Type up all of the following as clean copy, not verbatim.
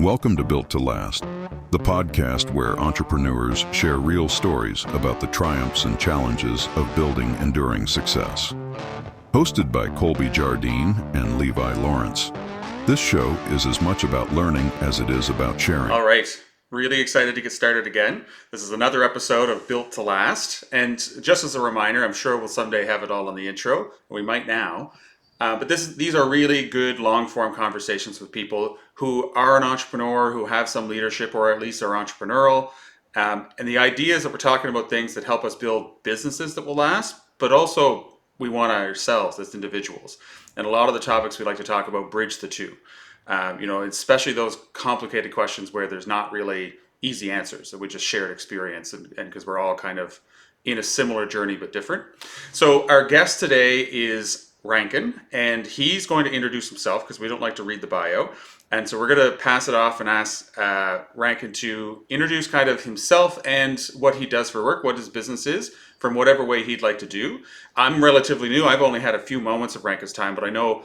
Welcome to Built to Last, the podcast where entrepreneurs share real stories about the triumphs and challenges of building enduring success. Hosted by Colby Jardine and Levi Lawrence, this show is as much about learning as it is about sharing. All right. Really excited to get started again. This is another episode of Built to Last. And just as a reminder, I'm sure we'll someday have it all in the intro. We might now. But these are really good long-form conversations with people who are an entrepreneur, who have some leadership, or at least are entrepreneurial. And the idea is that we're talking about things that help us build businesses that will last, but also we want ourselves as individuals. And a lot of the topics we like to talk about bridge the two. Especially those complicated questions where there's not really easy answers, that we just shared experience and because we're all kind of in a similar journey but different. So our guest today is Rankyn, and he's going to introduce himself because we don't like to read the bio. And so we're going to pass it off and ask Rankyn to introduce kind of himself and what he does for work, what his business is, from whatever way he'd like to do. I'm relatively new. I've only had a few moments of Rankyn's time, but I know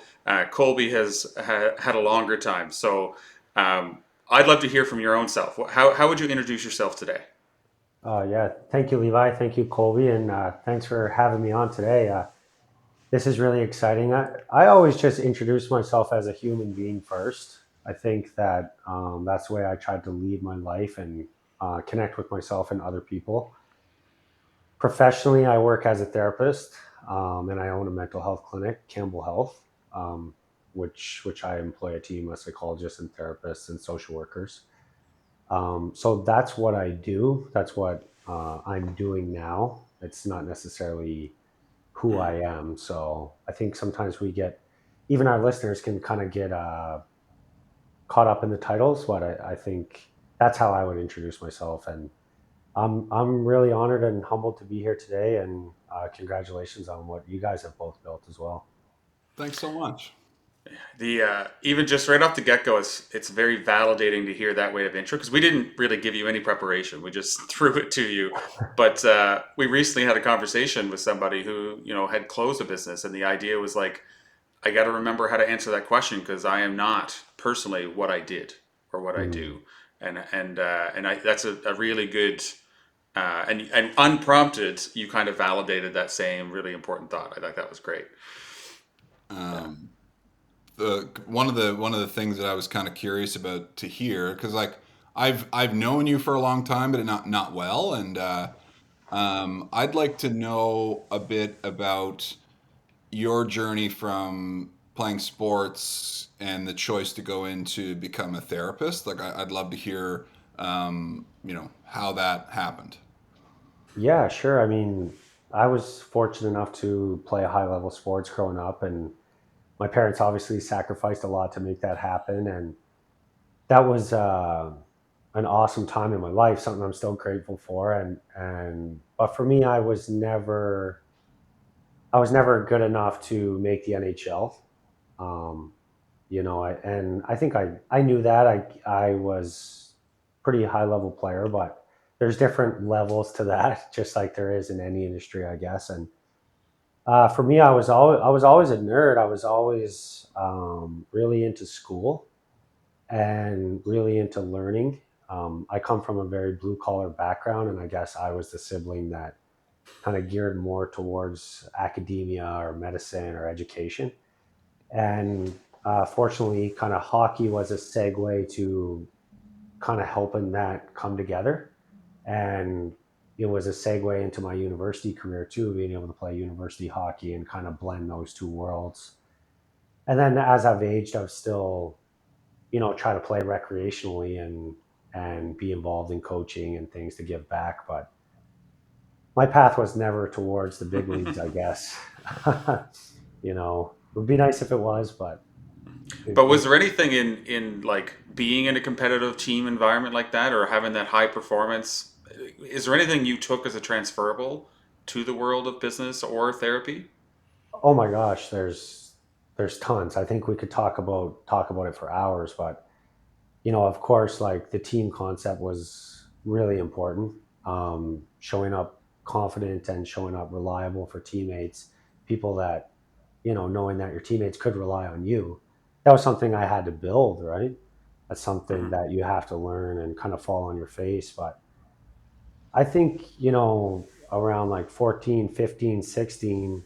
Colby has had a longer time. So I'd love to hear from your own self. How would you introduce yourself today? Thank you, Levi. Thank you, Colby. And thanks for having me on today. This is really exciting. I always just introduce myself as a human being first. I think that that's the way I tried to lead my life and connect with myself and other people. Professionally, I work as a therapist, and I own a mental health clinic, Campbell Health, which I employ a team of psychologists and therapists and social workers. So that's what I do. That's what I'm doing now. It's not necessarily who I am. So I think sometimes even our listeners can kind of get caught up in the titles, but I think that's how I would introduce myself. And I'm really honored and humbled to be here today, and congratulations on what you guys have both built as well. Thanks so much. Even just right off the get-go, it's very validating to hear that way of intro, because we didn't really give you any preparation. We just threw it to you. But we recently had a conversation with somebody who had closed a business, and the idea was like, I got to remember how to answer that question because I am not personally what I did or what I do, and that's a really good and unprompted. You kind of validated that same really important thought. I thought that was great. One of the things that I was kind of curious about to hear, because like I've known you for a long time, but not well, and I'd like to know a bit about your journey from playing sports and the choice to go into become a therapist. Like I'd love to hear, how that happened. Yeah, sure. I mean, I was fortunate enough to play high level sports growing up, and my parents obviously sacrificed a lot to make that happen. And that was an awesome time in my life, something I'm still grateful for. But for me, I was never good enough to make the NHL. I think I knew that I was pretty high level player, but there's different levels to that, just like there is in any industry, I guess. And for me, I was always a nerd. I was always really into school and really into learning. I come from a very blue collar background, and I guess I was the sibling that kind of geared more towards academia or medicine or education. And fortunately, kind of hockey was a segue to kind of helping that come together. And it was a segue into my university career too, being able to play university hockey and kind of blend those two worlds. And then as I've aged, I've still, try to play recreationally and be involved in coaching and things to give back. But my path was never towards the big leagues, I guess. It would be nice if it was, but. But was there anything in like being in a competitive team environment like that, or having that high performance? Is there anything you took as a transferable to the world of business or therapy? Oh my gosh, there's tons. I think we could talk about it for hours, but of course, like the team concept was really important. Showing up confident and showing up reliable for teammates, people that, knowing that your teammates could rely on you. That was something I had to build, right? That's something Hmm. that you have to learn and kind of fall on your face. But I think, you know, around like 14, 15, 16,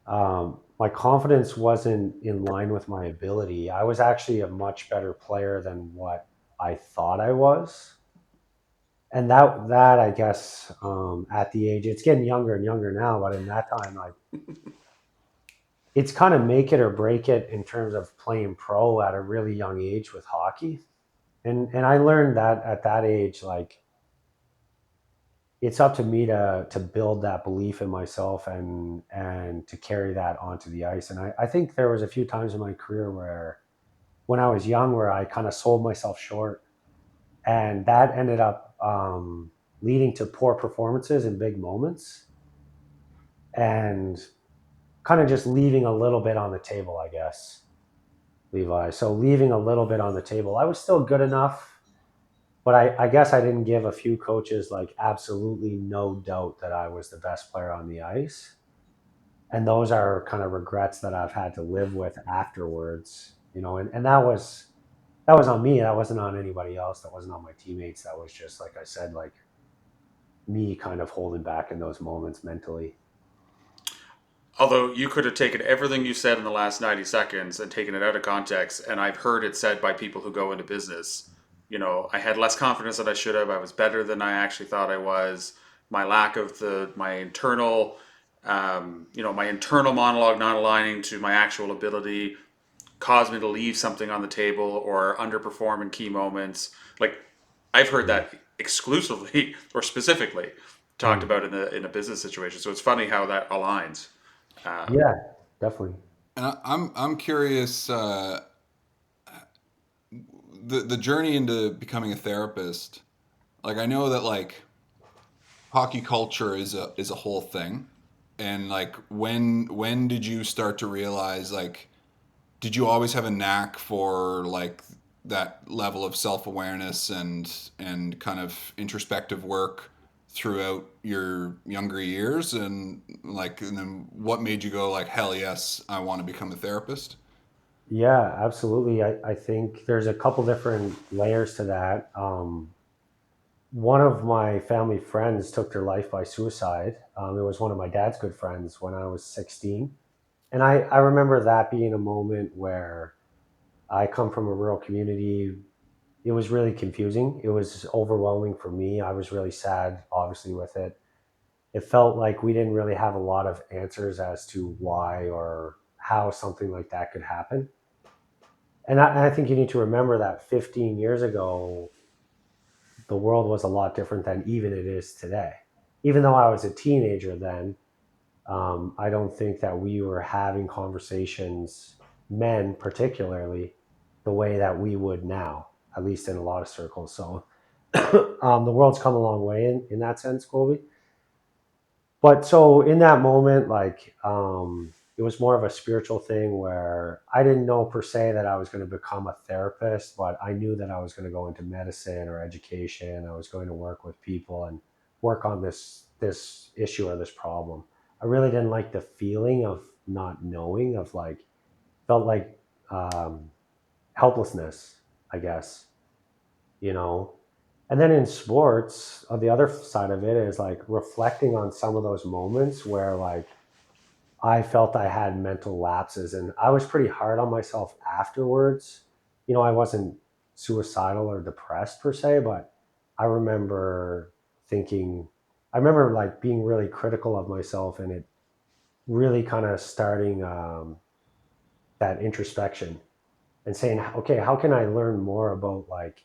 my confidence wasn't in line with my ability. I was actually a much better player than what I thought I was. And that I guess, at the age, it's getting younger and younger now, but in that time, like, it's kind of make it or break it in terms of playing pro at a really young age with hockey. And I learned that at that age, like, it's up to me to build that belief in myself and to carry that onto the ice. And I think there was a few times in my career where when I was young where I kind of sold myself short, and that ended up, leading to poor performances in big moments, and kind of just leaving a little bit on the table, I guess, Levi. So leaving a little bit on the table. I was still good enough, but I guess I didn't give a few coaches like absolutely no doubt that I was the best player on the ice. And those are kind of regrets that I've had to live with afterwards, you know, and that was on me. That wasn't on anybody else. That wasn't on my teammates. That was just, like I said, like me kind of holding back in those moments mentally. Although you could have taken everything you said in the last 90 seconds and taken it out of context, and I've heard it said by people who go into business, I had less confidence than I should have. I was better than I actually thought I was. My lack of my internal, my internal monologue not aligning to my actual ability caused me to leave something on the table or underperform in key moments. Like I've heard Mm. that exclusively or specifically talked Mm. about in a business situation. So it's funny how that aligns. Yeah, definitely. And I'm curious, the journey into becoming a therapist. Like I know that like hockey culture is a whole thing, and like when did you start to realize like did you always have a knack for like that level of self-awareness and kind of introspective work throughout your younger years, and then what made you go like hell yes, I want to become a therapist? Yeah, absolutely. I think there's a couple different layers to that. One of my family friends took their life by suicide. It was one of my dad's good friends when I was 16. And I remember that being a moment where I come from a rural community. It was really confusing. It was overwhelming for me. I was really sad, obviously, with it. It felt like we didn't really have a lot of answers as to why or how something like that could happen. And I think you need to remember that 15 years ago, the world was a lot different than even it is today. Even though I was a teenager then, I don't think that we were having conversations, men particularly, the way that we would now, at least in a lot of circles. So the world's come a long way in that sense, Colby. But so in that moment, like, it was more of a spiritual thing where I didn't know per se that I was going to become a therapist, but I knew that I was going to go into medicine or education. I was going to work with people and work on this issue or this problem. I really didn't like the feeling of not knowing, of like, felt like, um, helplessness, I guess, you know. And then in sports, on the other side of it is like reflecting on some of those moments where like I felt I had mental lapses, and I was pretty hard on myself afterwards. You know, I wasn't suicidal or depressed per se, but I remember thinking, I remember like being really critical of myself, and it really kind of starting, that introspection and saying, okay, how can I learn more about like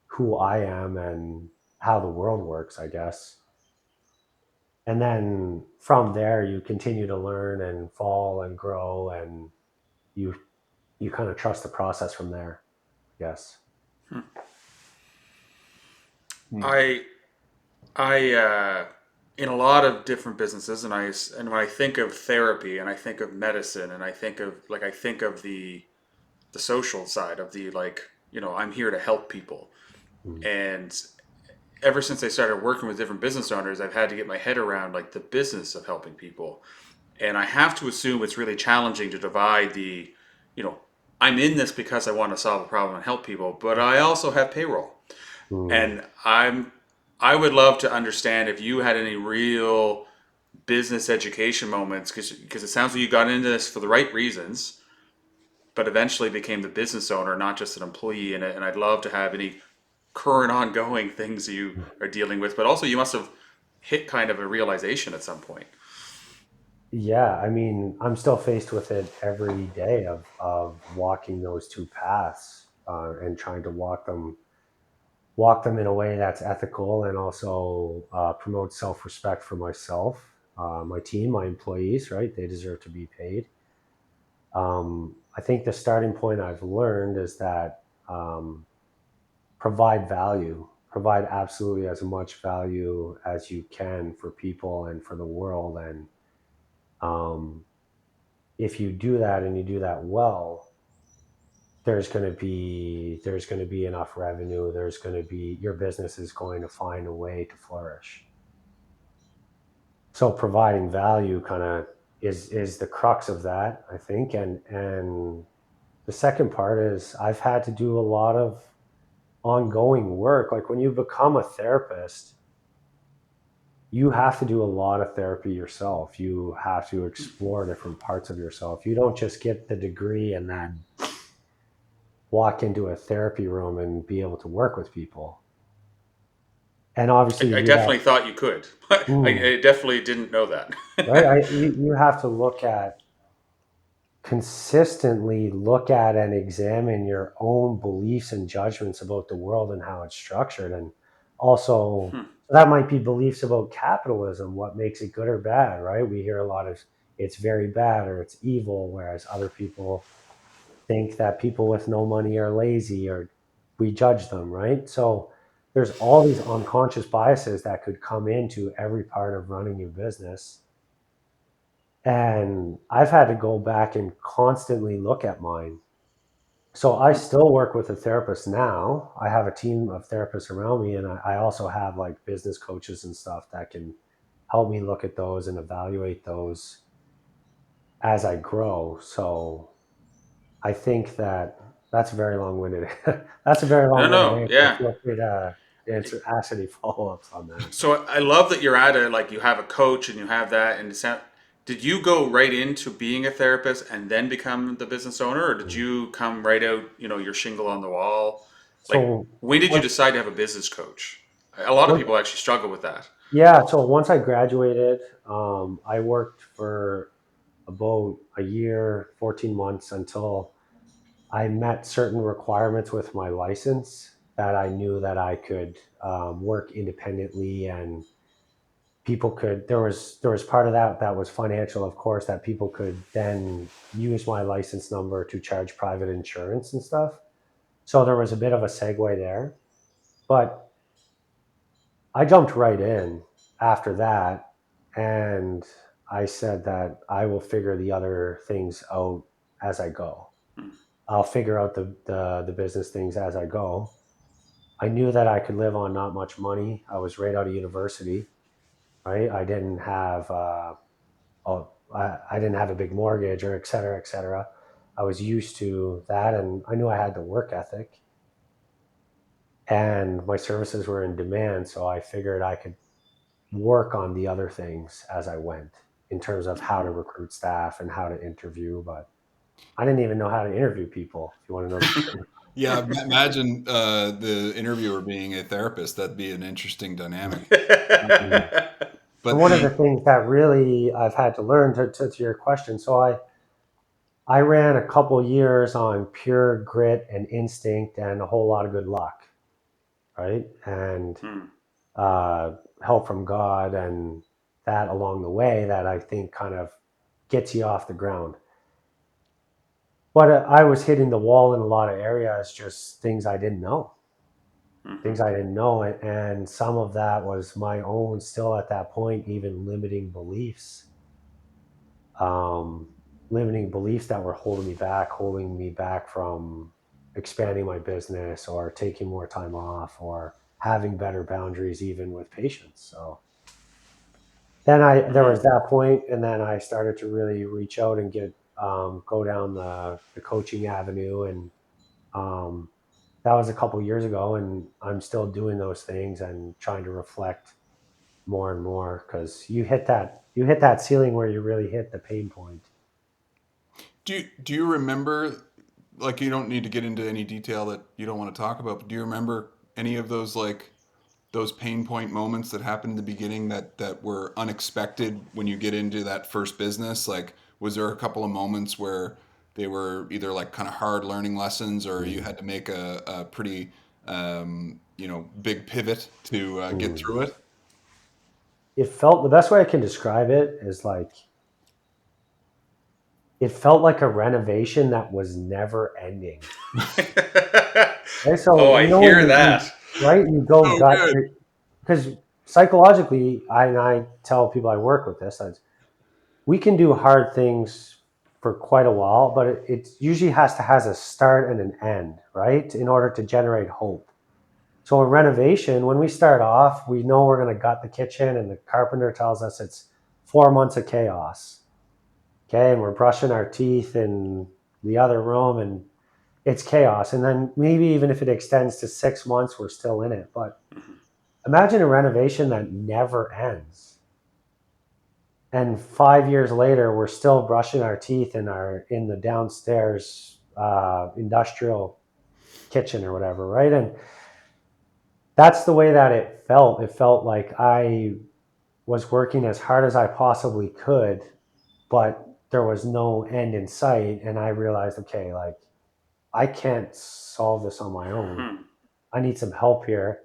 who I am and how the world works, I guess. And then from there, you continue to learn and fall and grow, and you you kind of trust the process from there, I guess. Hmm. I in a lot of different businesses, and when I think of therapy and I think of medicine and I think of the social side of the like I'm here to help people. Mm. And ever since I started working with different business owners, I've had to get my head around like the business of helping people. And I have to assume it's really challenging to divide the you know I'm in this because I want to solve a problem and help people, but I also have payroll. Mm. And I would love to understand if you had any real business education moments, because it sounds like you got into this for the right reasons, but eventually became the business owner, not just an employee in it. And I'd love to have any current ongoing things you are dealing with, but also you must have hit kind of a realization at some point. Yeah, I mean, I'm still faced with it every day of walking those two paths, and trying to walk them in a way that's ethical and also promotes self-respect for myself, my team, my employees. Right? They deserve to be paid. I think the starting point I've learned is that, provide value, provide absolutely as much value as you can for people and for the world. And um, if you do that and you do that well, there's going to be enough revenue. There's going to be your business is going to find a way to flourish. So providing value kind of is the crux of that, I think. And the second part is I've had to do a lot of ongoing work. Like when you become a therapist, you have to do a lot of therapy yourself. You have to explore different parts of yourself. You don't just get the degree and then walk into a therapy room and be able to work with people. And obviously I you do definitely thought you could. that. I definitely didn't know that. Right. You have to consistently look at and examine your own beliefs and judgments about the world and how it's structured. And also, Hmm. that might be beliefs about capitalism, what makes it good or bad, right? We hear a lot of it's very bad or it's evil, whereas other people think that people with no money are lazy or we judge them, right? So there's all these unconscious biases that could come into every part of running your business. And I've had to go back and constantly look at mine. So I still work with a therapist now. I have a team of therapists around me, and I also have like business coaches and stuff that can help me look at those and evaluate those as I grow. So I think that's a very long-winded. That's a very No, long-winded no, answer. yeah. Feel free to ask any follow-ups on that. So I love that you're at it. Like you have a coach and you have that. And did you go right into being a therapist and then become the business owner, or did you come right out? Your shingle on the wall. Like So when did you once, decide to have a business coach? A lot of once people actually struggle with that. Yeah, so once I graduated, I worked for about a year, 14 months until I met certain requirements with my license that I knew that I could work independently, and there was part of that was financial, of course, that people could then use my license number to charge private insurance and stuff. So there was a bit of a segue there, but I jumped right in after that, and I said that I will figure the other things out as I go. Hmm. I'll figure out the business things as I go. I knew that I could live on not much money. I was right out of university, right? I didn't have I didn't have a big mortgage or et cetera, et cetera. I was used to that, and I knew I had the work ethic, and my services were in demand. So I figured I could work on the other things as I went in terms of how to recruit staff and how to interview. But I didn't even know how to interview people, if you want to know the truth. Yeah, imagine the interviewer being a therapist. That'd be an interesting dynamic. Mm. And But one of the the things that really I've had to learn to your question, so I ran a couple years on pure grit and instinct and a whole lot of good luck, right? And Hmm. help from God and that along the way that I think kind of gets you off the ground. But I was hitting the wall in a lot of areas, just Hmm. things I didn't know. And some of that was my own, still at that point, even um, limiting beliefs that were holding me back from expanding my business or taking more time off or having better boundaries, even with patients. So there Hmm. was that point, and then I started to really reach out and get go down the coaching avenue, and that was a couple years ago, and I'm still doing those things and trying to reflect more and more, because you hit that ceiling where you really hit the pain point. Do you remember, like, you don't need to get into any detail that you don't want to talk about, but do you remember any of those, like, those pain point moments that happened in the beginning that were unexpected when you get into that first business? Like, was there a couple of moments where they were either like kind of hard learning lessons, or you Mm. had to make a pretty big pivot to get Mm. through it? It felt, the best way I can describe it is like, it felt like a renovation that was never ending. Right? So Oh, I when hear you that. right, you go Oh, gut, good. because psychologically, I tell people I work with this, that we can do hard things for quite a while, but it usually has a start and an end, right, in order to generate hope. So in renovation, when we start off, we know we're going to gut the kitchen, and the carpenter tells us it's 4 months of chaos. Okay, and we're brushing our teeth in the other room, and it's chaos. And then maybe even if it extends to 6 months, we're still in it. But imagine a renovation that never ends. And 5 years later, we're still brushing our teeth in the downstairs industrial kitchen or whatever, right? And that's the way that it felt. It felt like I was working as hard as I possibly could, but there was no end in sight. And I realized, okay, like, I can't solve this on my own. Hmm. I need some help here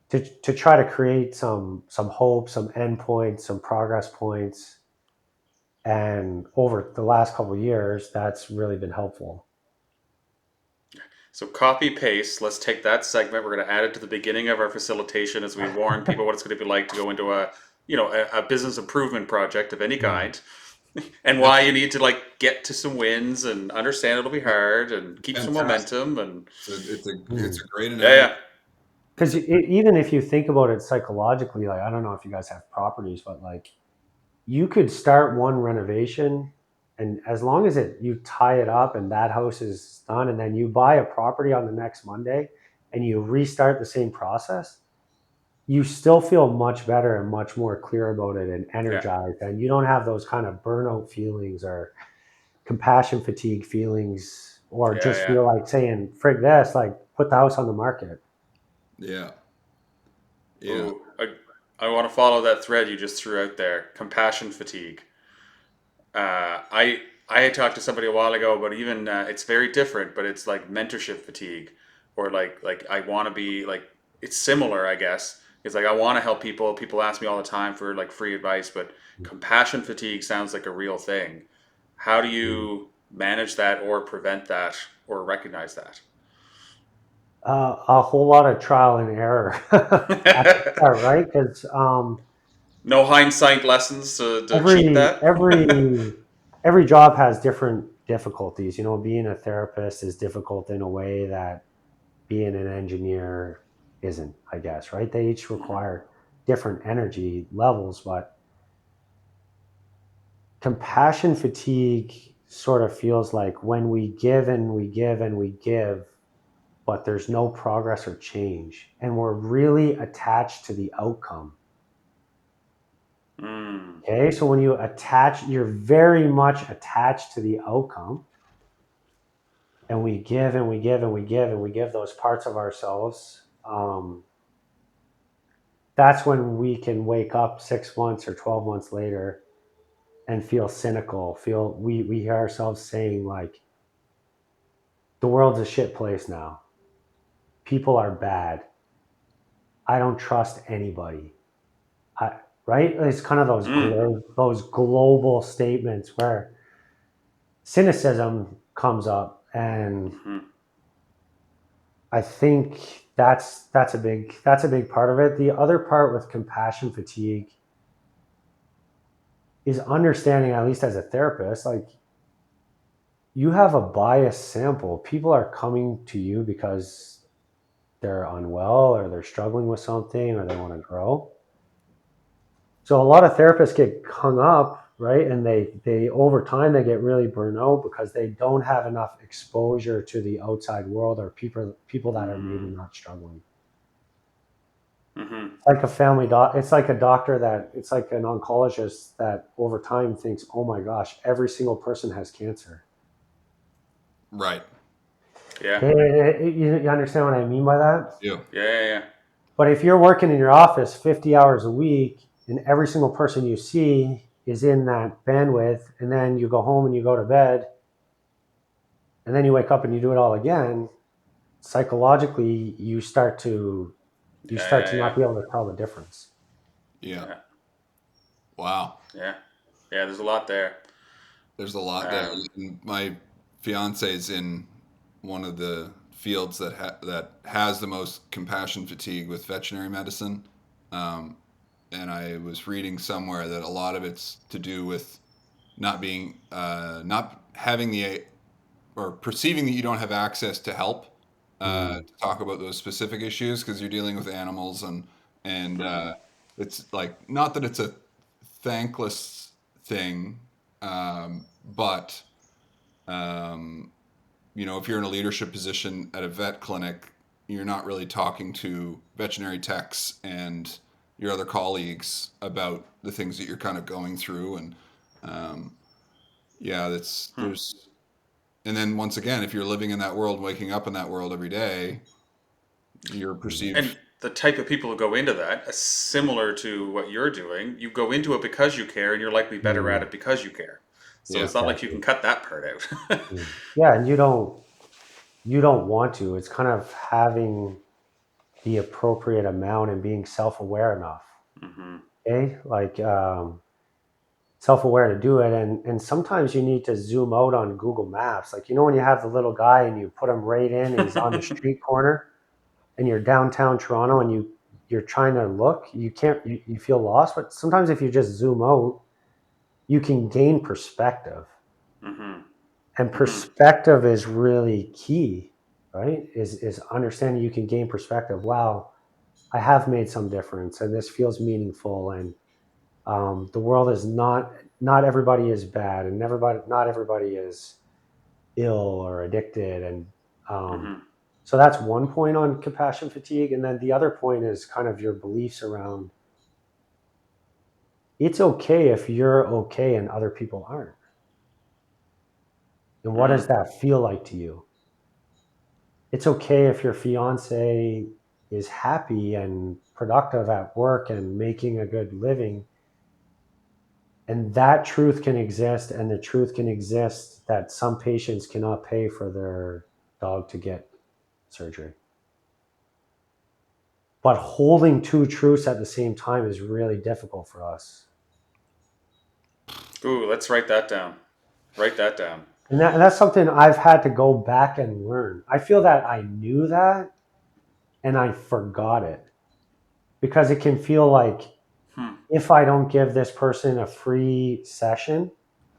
to try to create some hope, some endpoints, some progress points. And over the last couple of years, that's really been helpful. So copy paste. Let's take that segment. We're going to add it to the beginning of our facilitation as we warn people what it's going to be like to go into a business improvement project of any Mm. kind, and why you need to like get to some wins and understand it'll be hard and keep some Fantastic. momentum and It's Mm. a great yeah, analogy. yeah. Because even if you think about it psychologically, like, I don't know if you guys have properties, but like, you could start one renovation, and as long as you tie it up and that house is done, and then you buy a property on the next Monday and you restart the same process, you still feel much better and much more clear about it and Yeah, energized, and you don't have those kind of burnout feelings or compassion fatigue feelings, or yeah, just yeah. feel like saying, frig this, like, put the house on the market. Yeah, yeah. Ooh, I want to follow that thread you just threw out there. Compassion fatigue. I had talked to somebody a while ago, but even it's very different. But it's like mentorship fatigue, or like I want to be like it's similar, I guess. It's like I want to help people. People ask me all the time for like free advice, but compassion fatigue sounds like a real thing. How do you manage that, or prevent that, or recognize that? A whole lot of trial and error at the start, right? Because No hindsight lessons to cheat every that. every every job has different difficulties. Being a therapist is difficult in a way that being an engineer isn't, I guess, right? They each require different energy levels, but compassion fatigue sort of feels like when we give and we give and we give, but there's no progress or change, and we're really attached to the outcome. Mm. Okay, so when you're very much attached to the outcome, and we give and we give and we give and we give those parts of ourselves. That's when we can wake up 6 months or 12 months later and feel cynical. We hear ourselves saying, like, the world's a shit place now. People are bad. I don't trust anybody. I, right? It's kind of Mm. those global statements where cynicism comes up, and Hmm. I think that's a big part of it. The other part with compassion fatigue is understanding, at least as a therapist, like, you have a biased sample. People are coming to you because they're unwell, or they're struggling with something, or they want to grow. So a lot of therapists get hung up, right? And they over time they get really burned out because they don't have enough exposure to the outside world or people that are maybe not struggling. Mm-hmm. It's like a family doc. It's like a doctor that it's like an oncologist that over time thinks, oh my gosh, every single person has cancer. Right. Yeah. You understand what I mean by that? Yeah. Yeah. But if you're working in your office 50 hours a week and every single person you see is in that bandwidth, and then you go home and you go to bed, and then you wake up and you do it all again, psychologically you start to not be able to tell the difference. Yeah. Yeah. Wow. Yeah. Yeah. There's a lot there. There's a lot there. And my fiance is in one of the fields that has the most compassion fatigue with veterinary medicine. Um, and I was reading somewhere that a lot of it's to do with not having the or perceiving that you don't have access to help to talk about those specific issues because you're dealing with animals and it's like not that it's a thankless thing, but um, if you're in a leadership position at a vet clinic, you're not really talking to veterinary techs and your other colleagues about the things that you're kind of going through, and um, yeah, there's and then once again, if you're living in that world, waking up in that world every day, you're And perceived. the type of people who go into that, similar to what you're doing, you go into it because you care and you're likely better at Mm, it because you care. So Yeah, it's not like you can exactly. cut that part out. Yeah, and you don't want to. It's kind of having the appropriate amount and being self-aware enough. Mm-hmm. Okay, like self-aware to do it, and sometimes you need to zoom out on Google Maps. Like when you have the little guy and you put him right in, and he's on the street corner, and you're downtown Toronto, and you're trying to look, you can't, you feel lost. But sometimes if you just zoom out, you can gain perspective. Mm-hmm. And Mm-hmm. perspective is really key, right? Is understanding you can gain perspective. Wow, I have made some difference, and this feels meaningful. And the world is not everybody is bad, and not everybody is ill or addicted. And Mm-hmm. so that's one point on compassion fatigue. And then the other point is kind of your beliefs around it's okay if you're okay and other people aren't. And what does Mm. that feel like to you? It's okay if your fiance is happy and productive at work and making a good living. And that truth can exist, and the truth can exist that some patients cannot pay for their dog to get surgery. But holding two truths at the same time is really difficult for us. Ooh, let's write that down. Write that down. And that's something I've had to go back and learn. I feel that I knew that and I forgot it because it can feel like Hmm. if I don't give this person a free session,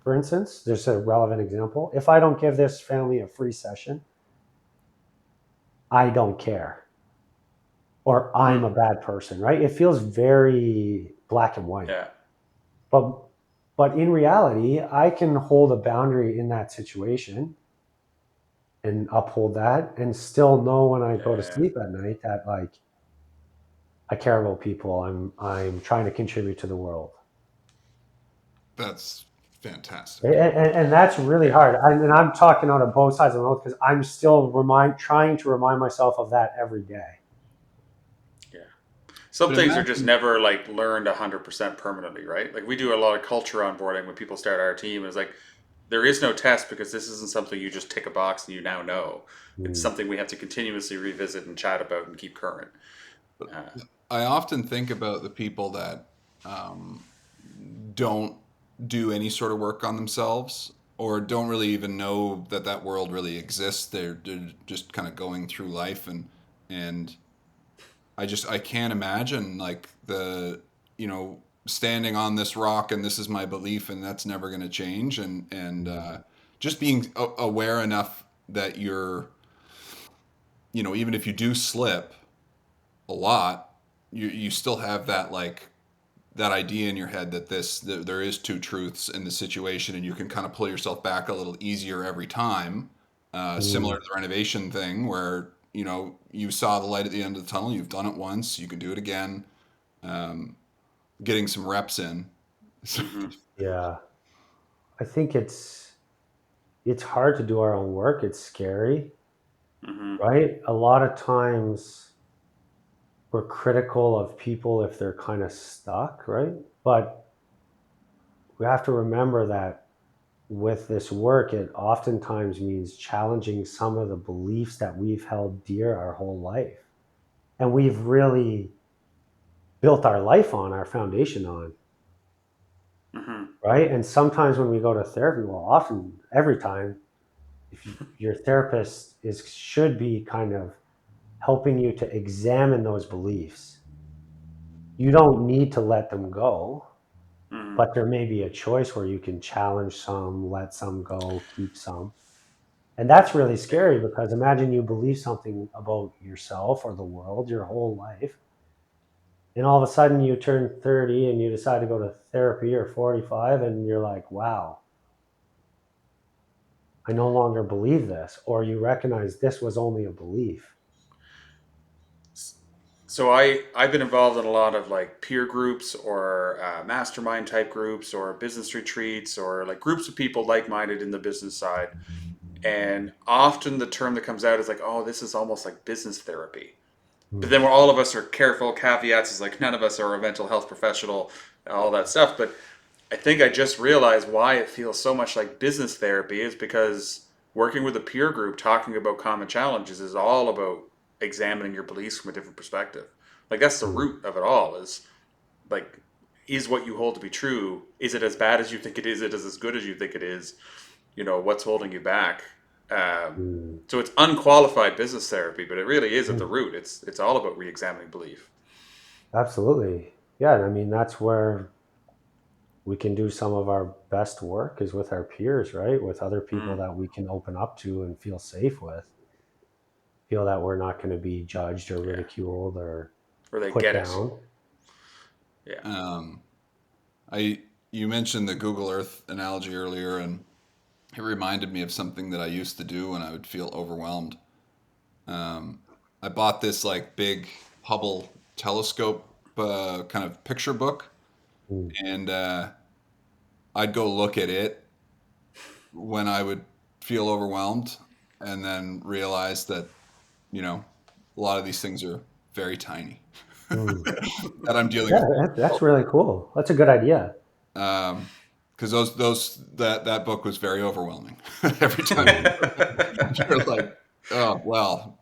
for instance, there's a relevant example. If I don't give this family a free session, I don't care or Hmm. I'm a bad person, right? It feels very black and white. Yeah. But but in reality, I can hold a boundary in that situation and uphold that and still know when I go to Yeah. sleep at night that like I care about people. I'm trying to contribute to the world. that's fantastic. And that's really Yeah. hard. And I'm talking out of both sides of the mouth because I'm still trying to remind myself of that every day. Yeah. Some But things are just imagine, never like learned 100% permanently, right? Like we do a lot of culture onboarding when people start our team. It's like there is no test because this isn't something you just tick a box and you now know. It's Mm. something we have to continuously revisit and chat about and keep current. Uh, I often think about the people that um, don't do any sort of work on themselves or don't really even know that that world really exists. They're just kind of going through life and I can't imagine like standing on this rock and this is my belief and that's never going to change and just being aware enough that you're even if you do slip a lot, you still have that like that idea in your head that there is two truths in the situation, and you can kind of pull yourself back a little easier every time. Similar Mm, to the renovation thing, where you saw the light at the end of the tunnel. You've done it once, you can do it again. Um, Getting some reps in. Mm-hmm. yeah. I think it's hard to do our own work. It's scary, Mm-hmm. right? A lot of times we're critical of people if they're kind of stuck, right? But we have to remember that with this work, it oftentimes means challenging some of the beliefs that we've held dear our whole life. And we've really built our life on, our foundation on, Mm-hmm. right? And sometimes when we go to therapy, well, often every time, if your therapist is should be kind of helping you to examine those beliefs. You don't need to let them go, Mm-hmm. but there may be a choice where you can challenge some, let some go, keep some. And that's really scary because imagine you believe something about yourself or the world your whole life. And all of a sudden you turn 30 and you decide to go to therapy, or 45, and you're like, wow, I no longer believe this. Or you recognize this was only a belief. So I've been involved in a lot of like peer groups or mastermind type groups or business retreats or like groups of people like minded in the business side. And often the term that comes out is like, oh, this is almost like business therapy. But Hmm. then where all of us are careful, caveats is like none of us are a mental health professional, all that stuff. But I think I just realized why it feels so much like business therapy is because working with a peer group, talking about common challenges is all about examining your beliefs from a different perspective. Like that's the Hmm. root of it all is like, is what you hold to be true? Is it as bad as you think it is? It is as good as you think it is? What's holding you back? Hmm. So it's unqualified business therapy, but it really is at the Hmm. root. It's all about re-examining belief. Absolutely. Yeah. And I mean, that's where we can do some of our best work is with our peers, right? With other people Mm. that we can open up to and feel safe with, feel that we're not going to be judged or Yeah, ridiculed or or they put get it. down. Yeah. Um, I You mentioned the Google Earth analogy earlier, and it reminded me of something that I used to do when I would feel overwhelmed. Um, I bought this like big Hubble telescope kind of picture book, Mm. and I'd go look at it when I would feel overwhelmed, and then realize that a lot of these things are very tiny Mm. that I'm dealing Yeah, with. that's really cool. That's a good idea. Because that book was very overwhelming. Every time Mm. you're like, oh well,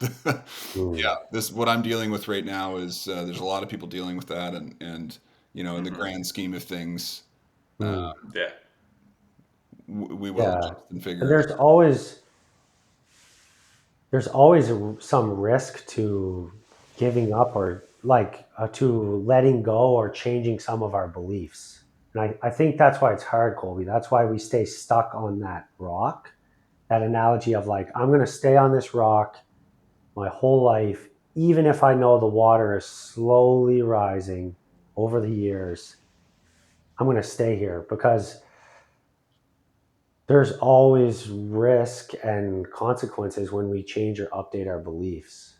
Mm. yeah, this what I'm dealing with right now is there's a lot of people dealing with that, and in the Hmm. grand scheme of things, Mm. Yeah. we will Yeah. adjust and And figure it there's always some risk to giving up, or like to letting go or changing some of our beliefs. And I think that's why it's hard, Colby. That's why we stay stuck on that rock. That analogy of like, I'm going to stay on this rock my whole life, even if I know the water is slowly rising over the years. I'm going to stay here because there's always risk and consequences when we change or update our beliefs.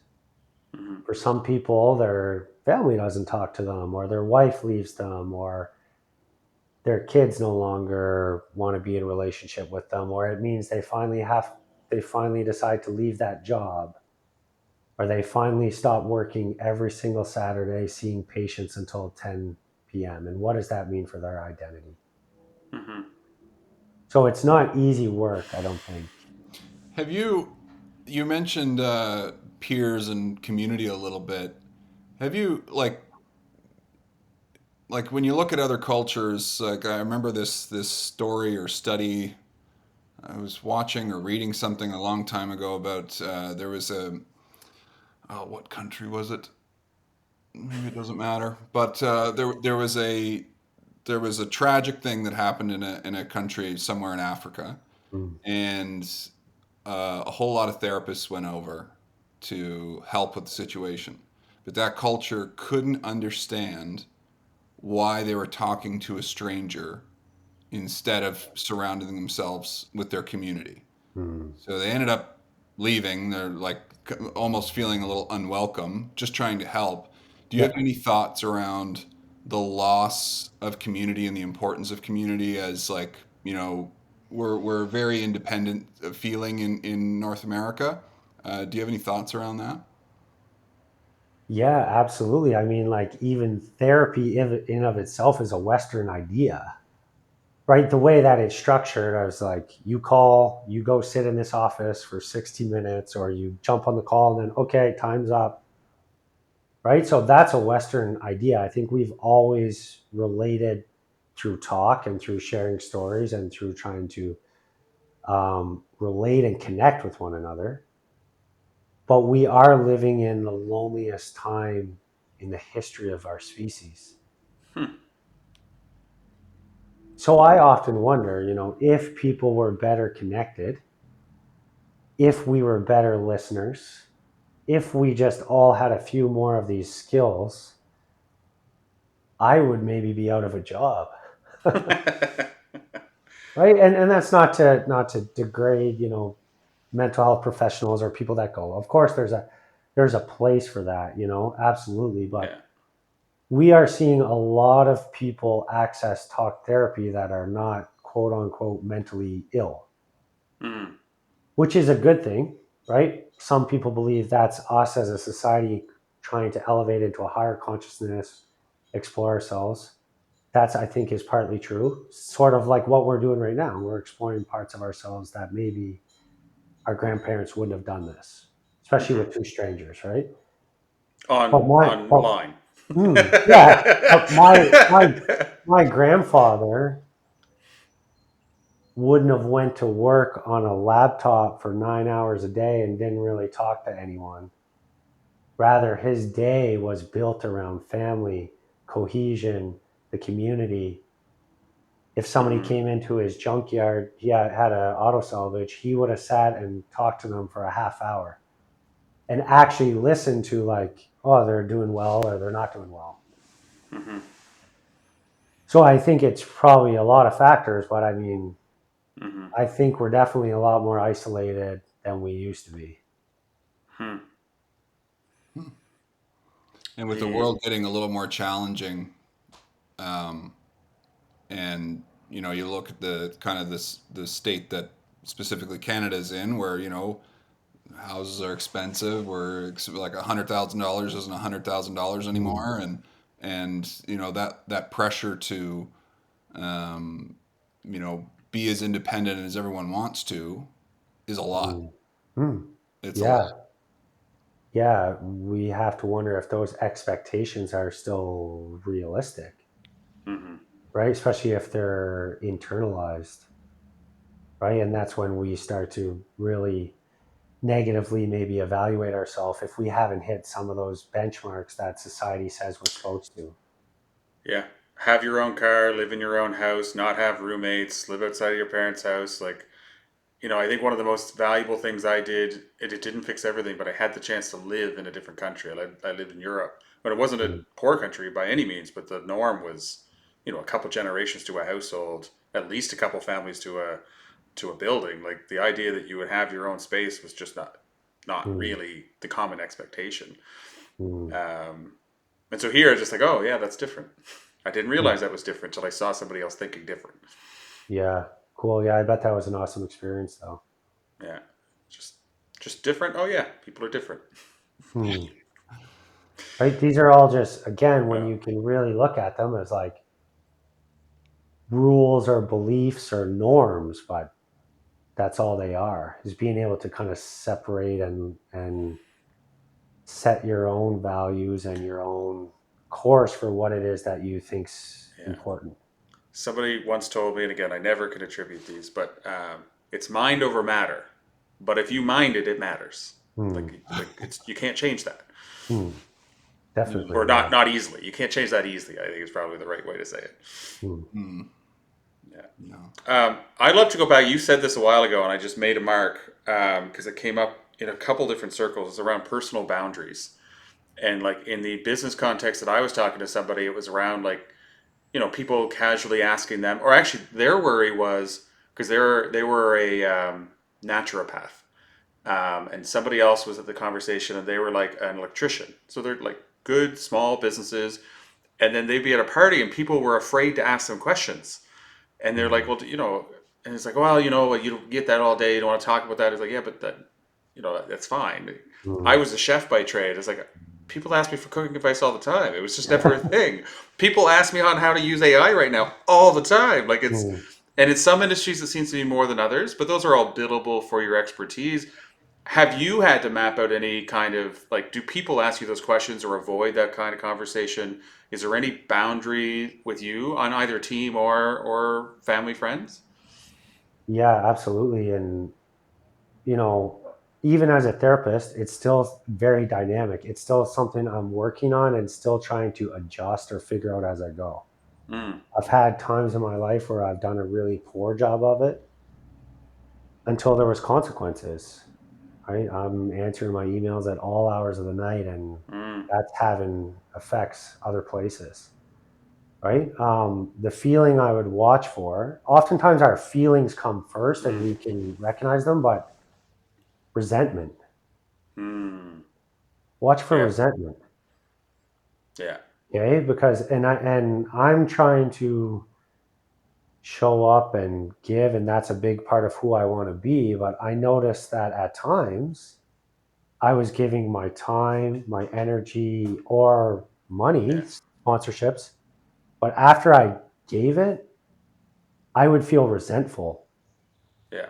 Hmm. For some people, their family doesn't talk to them, or their wife leaves them, or their kids no longer want to be in a relationship with them, or it means they finally decide to leave that job, or they finally stop working every single Saturday seeing patients until 10 p.m. And what does that mean for their identity? Hmm. So it's not easy work, I don't think. Have you mentioned peers and community a little bit? Have you like when you look at other cultures? Like I remember this story or study I was watching or reading something a long time ago about there was a what country was it? Maybe it doesn't matter, but there was a tragic thing that happened in a country somewhere in Africa, Mm. and a whole lot of therapists went over to help with the situation, but that culture couldn't understand why they were talking to a stranger instead of surrounding themselves with their community. Mm. So they ended up leaving. They're like almost feeling a little unwelcome, just trying to help. Do you have Yeah. any thoughts around the loss of community and the importance of community as like, we're very independent feeling in North America. Do you have any thoughts around that? Yeah, absolutely. I mean, like even therapy in of itself is a Western idea, right? The way that it's structured, I was like, you call, you go sit in this office for 60 minutes, or you jump on the call and then, okay, time's up, right? So that's a Western idea. I think we've always related through talk and through sharing stories and through trying to relate and connect with one another. But we are living in the loneliest time in the history of our species. Hmm. So I often wonder, if people were better connected, if we were better listeners, if we just all had a few more of these skills, I would maybe be out of a job. Right? And that's not to degrade, mental health professionals or people that go. Of course there's a place for that, absolutely, but Yeah. we are seeing a lot of people access talk therapy that are not quote unquote mentally ill, Mm. which is a good thing, right? Some people believe that's us as a society trying to elevate into a higher consciousness, explore ourselves. That's, I think, is partly true. Sort of like what we're doing right now. We're exploring parts of ourselves that maybe our grandparents wouldn't have done this, especially Hmm. with two strangers, right? But On my, but, online. yeah, but my grandfather wouldn't have went to work on a laptop for 9 hours a day and didn't really talk to anyone. Rather, his day was built around family, cohesion, the community. If somebody Mm. came into his junkyard, he had an auto salvage, he would have sat and talked to them for a half hour and actually listened to, like, oh, they're doing well or they're not doing well. Hmm. So I think it's probably a lot of factors, but I mean, Hmm. I think we're definitely a lot more isolated than we used to be. Hmm. And with the The world getting a little more challenging, um, and you look at the kind of the state that specifically Canada's in, where houses are expensive, where like $100,000 isn't $100,000 Mm, anymore, and that pressure to um, be as independent as everyone wants to is a lot. mm, mm. It's a lot. Yeah, yeah. We have to wonder if those expectations are still realistic, hmm. right? Especially if they're internalized, right? And that's when we start to really negatively maybe evaluate ourselves if we haven't hit some of those benchmarks that society says we're supposed to. Yeah. Have your own car, live in your own house, not have roommates, live outside of your parents' house. Like, I think one of the most valuable things I did, it didn't fix everything, but I had the chance to live in a different country. I lived in Europe, but it wasn't a Mm, poor country by any means, but the norm was, a couple generations to a household, at least a couple families to a building. Like the idea that you would have your own space was just not mm, really the common expectation. mm, Um, and so here, it's just like, oh yeah, that's different. I didn't mm. realize that was different till I saw somebody else thinking different. Yeah, cool. Yeah, I bet that was an awesome experience, though. Yeah, just just different. Oh yeah, people are different. Hmm. Right? These are all just, again, when Yeah, you can really look at them as like rules or beliefs or norms, but that's all they are, is being able to kind of separate and set your own values and your own course for what it is that you think's yeah. important. Somebody once told me, and again, I never can attribute these, but it's mind over matter. But if you mind it, it matters. Hmm. Like it's you can't change that, Hmm. or Definitely. Yeah. not easily. You can't change that easily. I think is probably the right way to say it. Hmm. Hmm. Yeah. No. I'd love to go back. You said this a while ago, and I just made a mark because it came up in a couple different circles. It's around personal boundaries, and like in the business context that I was talking to somebody, it was around like people casually asking them, or actually their worry was because they were a naturopath, and somebody else was at the conversation, and they were like an electrician. So they're like good small businesses, and then they'd be at a party, and people were afraid to ask them questions, and they're like, Mm. well, and it's like, well, you don't get that all day. You don't want to talk about that. It's like, yeah, but that's fine. I Mm. was a chef by trade. It's like people ask me for cooking advice all the time. It was just never a thing. People ask me on how to use AI right now all the time. Like Mm. and in some industries it seems to be more than others, but those are all billable for your expertise. Have you had to map out any kind of like, do people ask you those questions or avoid that kind of conversation? Is there any boundary with you on either team or family friends? Yeah, absolutely. And, you know, even as a therapist, it's still very dynamic. It's still something I'm working on and still trying to adjust or figure out as I go. Mm, I've had times in my life where I've done a really poor job of it until there was consequences. Right? I'm answering my emails at all hours of the night, and mm, that's having effects other places. Right? The feeling I would watch for. Oftentimes, our feelings come first, and mm, we can recognize them. But resentment. mm. Watch for Yeah, resentment. yeah, Okay, because I'm trying to show up and give, and that's a big part of who I want to be. But I noticed that at times I was giving my time, my energy, or money, yeah, sponsorships. But after I gave it, I would feel resentful. yeah,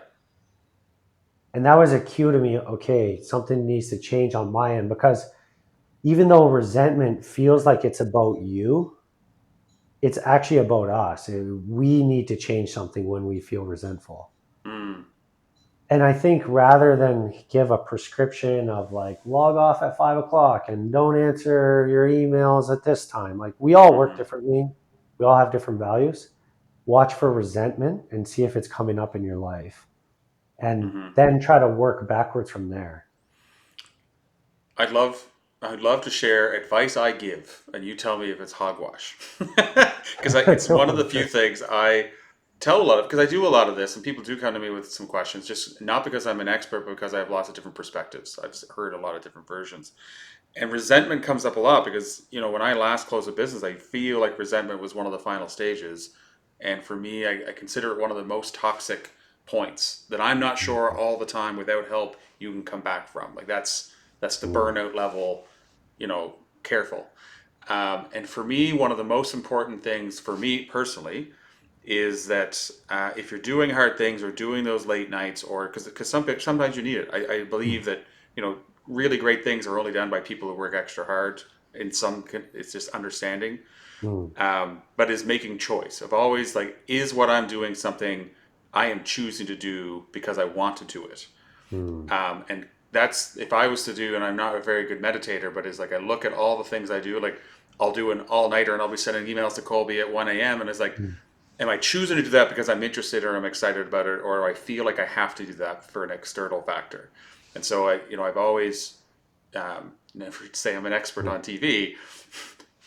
And that was a cue to me, okay, something needs to change on my end. Because even though resentment feels like it's about you, it's actually about us. We need to change something when we feel resentful. mm, And I think rather than give a prescription of like log off at 5 o'clock and don't answer your emails at this time, like we all work mm-hmm, differently, we all have different values. Watch for resentment and see if it's coming up in your life, and mm-hmm. then try to work backwards from there. I'd love I'd love to share advice I give, and you tell me if it's hogwash. Because it's one of the Go few for things I tell a lot of, because I do a lot of this, and people do come to me with some questions, just not because I'm an expert, but because I have lots of different perspectives. I've heard a lot of different versions. And resentment comes up a lot because, when I last closed a business, I feel like resentment was one of the final stages. And for me, I consider it one of the most toxic points that I'm not sure all the time without help you can come back from. Like that's the it. burnout level, careful. And for me, one of the most important things for me personally is that if you're doing hard things or doing those late nights, or because sometimes you need it. I believe that really great things are only done by people who work extra hard. In some, it's just understanding, Mm, but is making choice of always like, is what I'm doing something I am choosing to do because I want to do it. mm, And that's, if I was to do, and I'm not a very good meditator, but it's like I look at all the things I do, like I'll do an all nighter and I'll be sending emails to Colby at 1 a.m. And it's like, mm. am I choosing to do that because I'm interested or I'm excited about it, or do I feel like I have to do that for an external factor? And so I've always, never say I'm an expert Mm. on TV,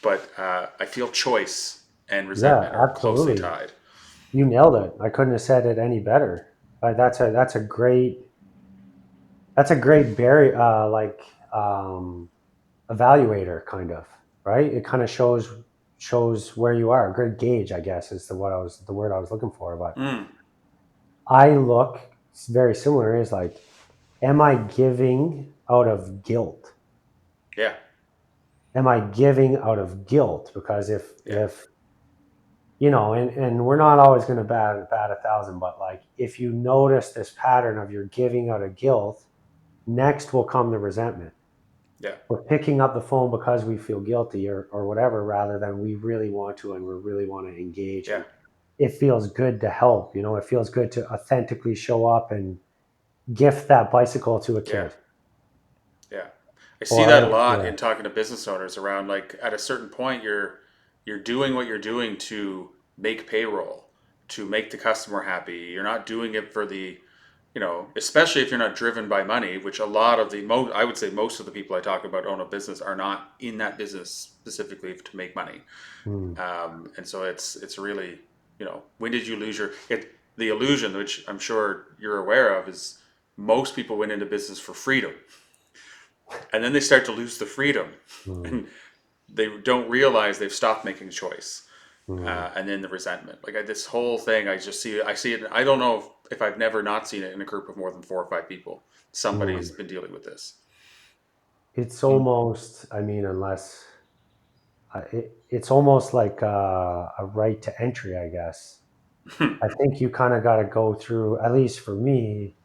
but I feel choice and Yeah, resentment are closely absolutely. tied. You nailed it. I couldn't have said it any better. That's a great barrier, um, evaluator, kind of, right? It kind of shows where you are. A great gauge, I guess, is the word I was looking for. But Mm, I look, it's very similar. Is like, am I giving out of guilt? yeah, Am I giving out of guilt? Because if yeah, if and we're not always going to bat 1,000, but like if you notice this pattern of you're giving out of guilt, next will come the resentment. yeah, We're picking up the phone because we feel guilty or whatever, rather than we really want to and we really want to engage. yeah, And it feels good to help. It feels good to authentically show up and gift that bicycle to a yeah, kid. yeah. I see that a Or lot yeah. in talking to business owners around, like, at a certain point you're doing what you're doing to make payroll, to make the customer happy. You're not doing it for the especially if you're not driven by money, which a lot of I would say most of the people I talk about own a business are not in that business specifically to make money. Mm. And so it's really, when did you lose the illusion, which I'm sure you're aware of, is most people went into business for freedom. And then they start to lose the freedom Mm. and they don't realize they've stopped making choice. Mm. And then the resentment, this whole thing, I see it. I don't know if I've never not seen it in a group of more than 4 or 5 people. Somebody has Mm. been dealing with this. It's almost, I mean, it's almost like a right to entry, I guess. I think you kind of got to go through, at least for me,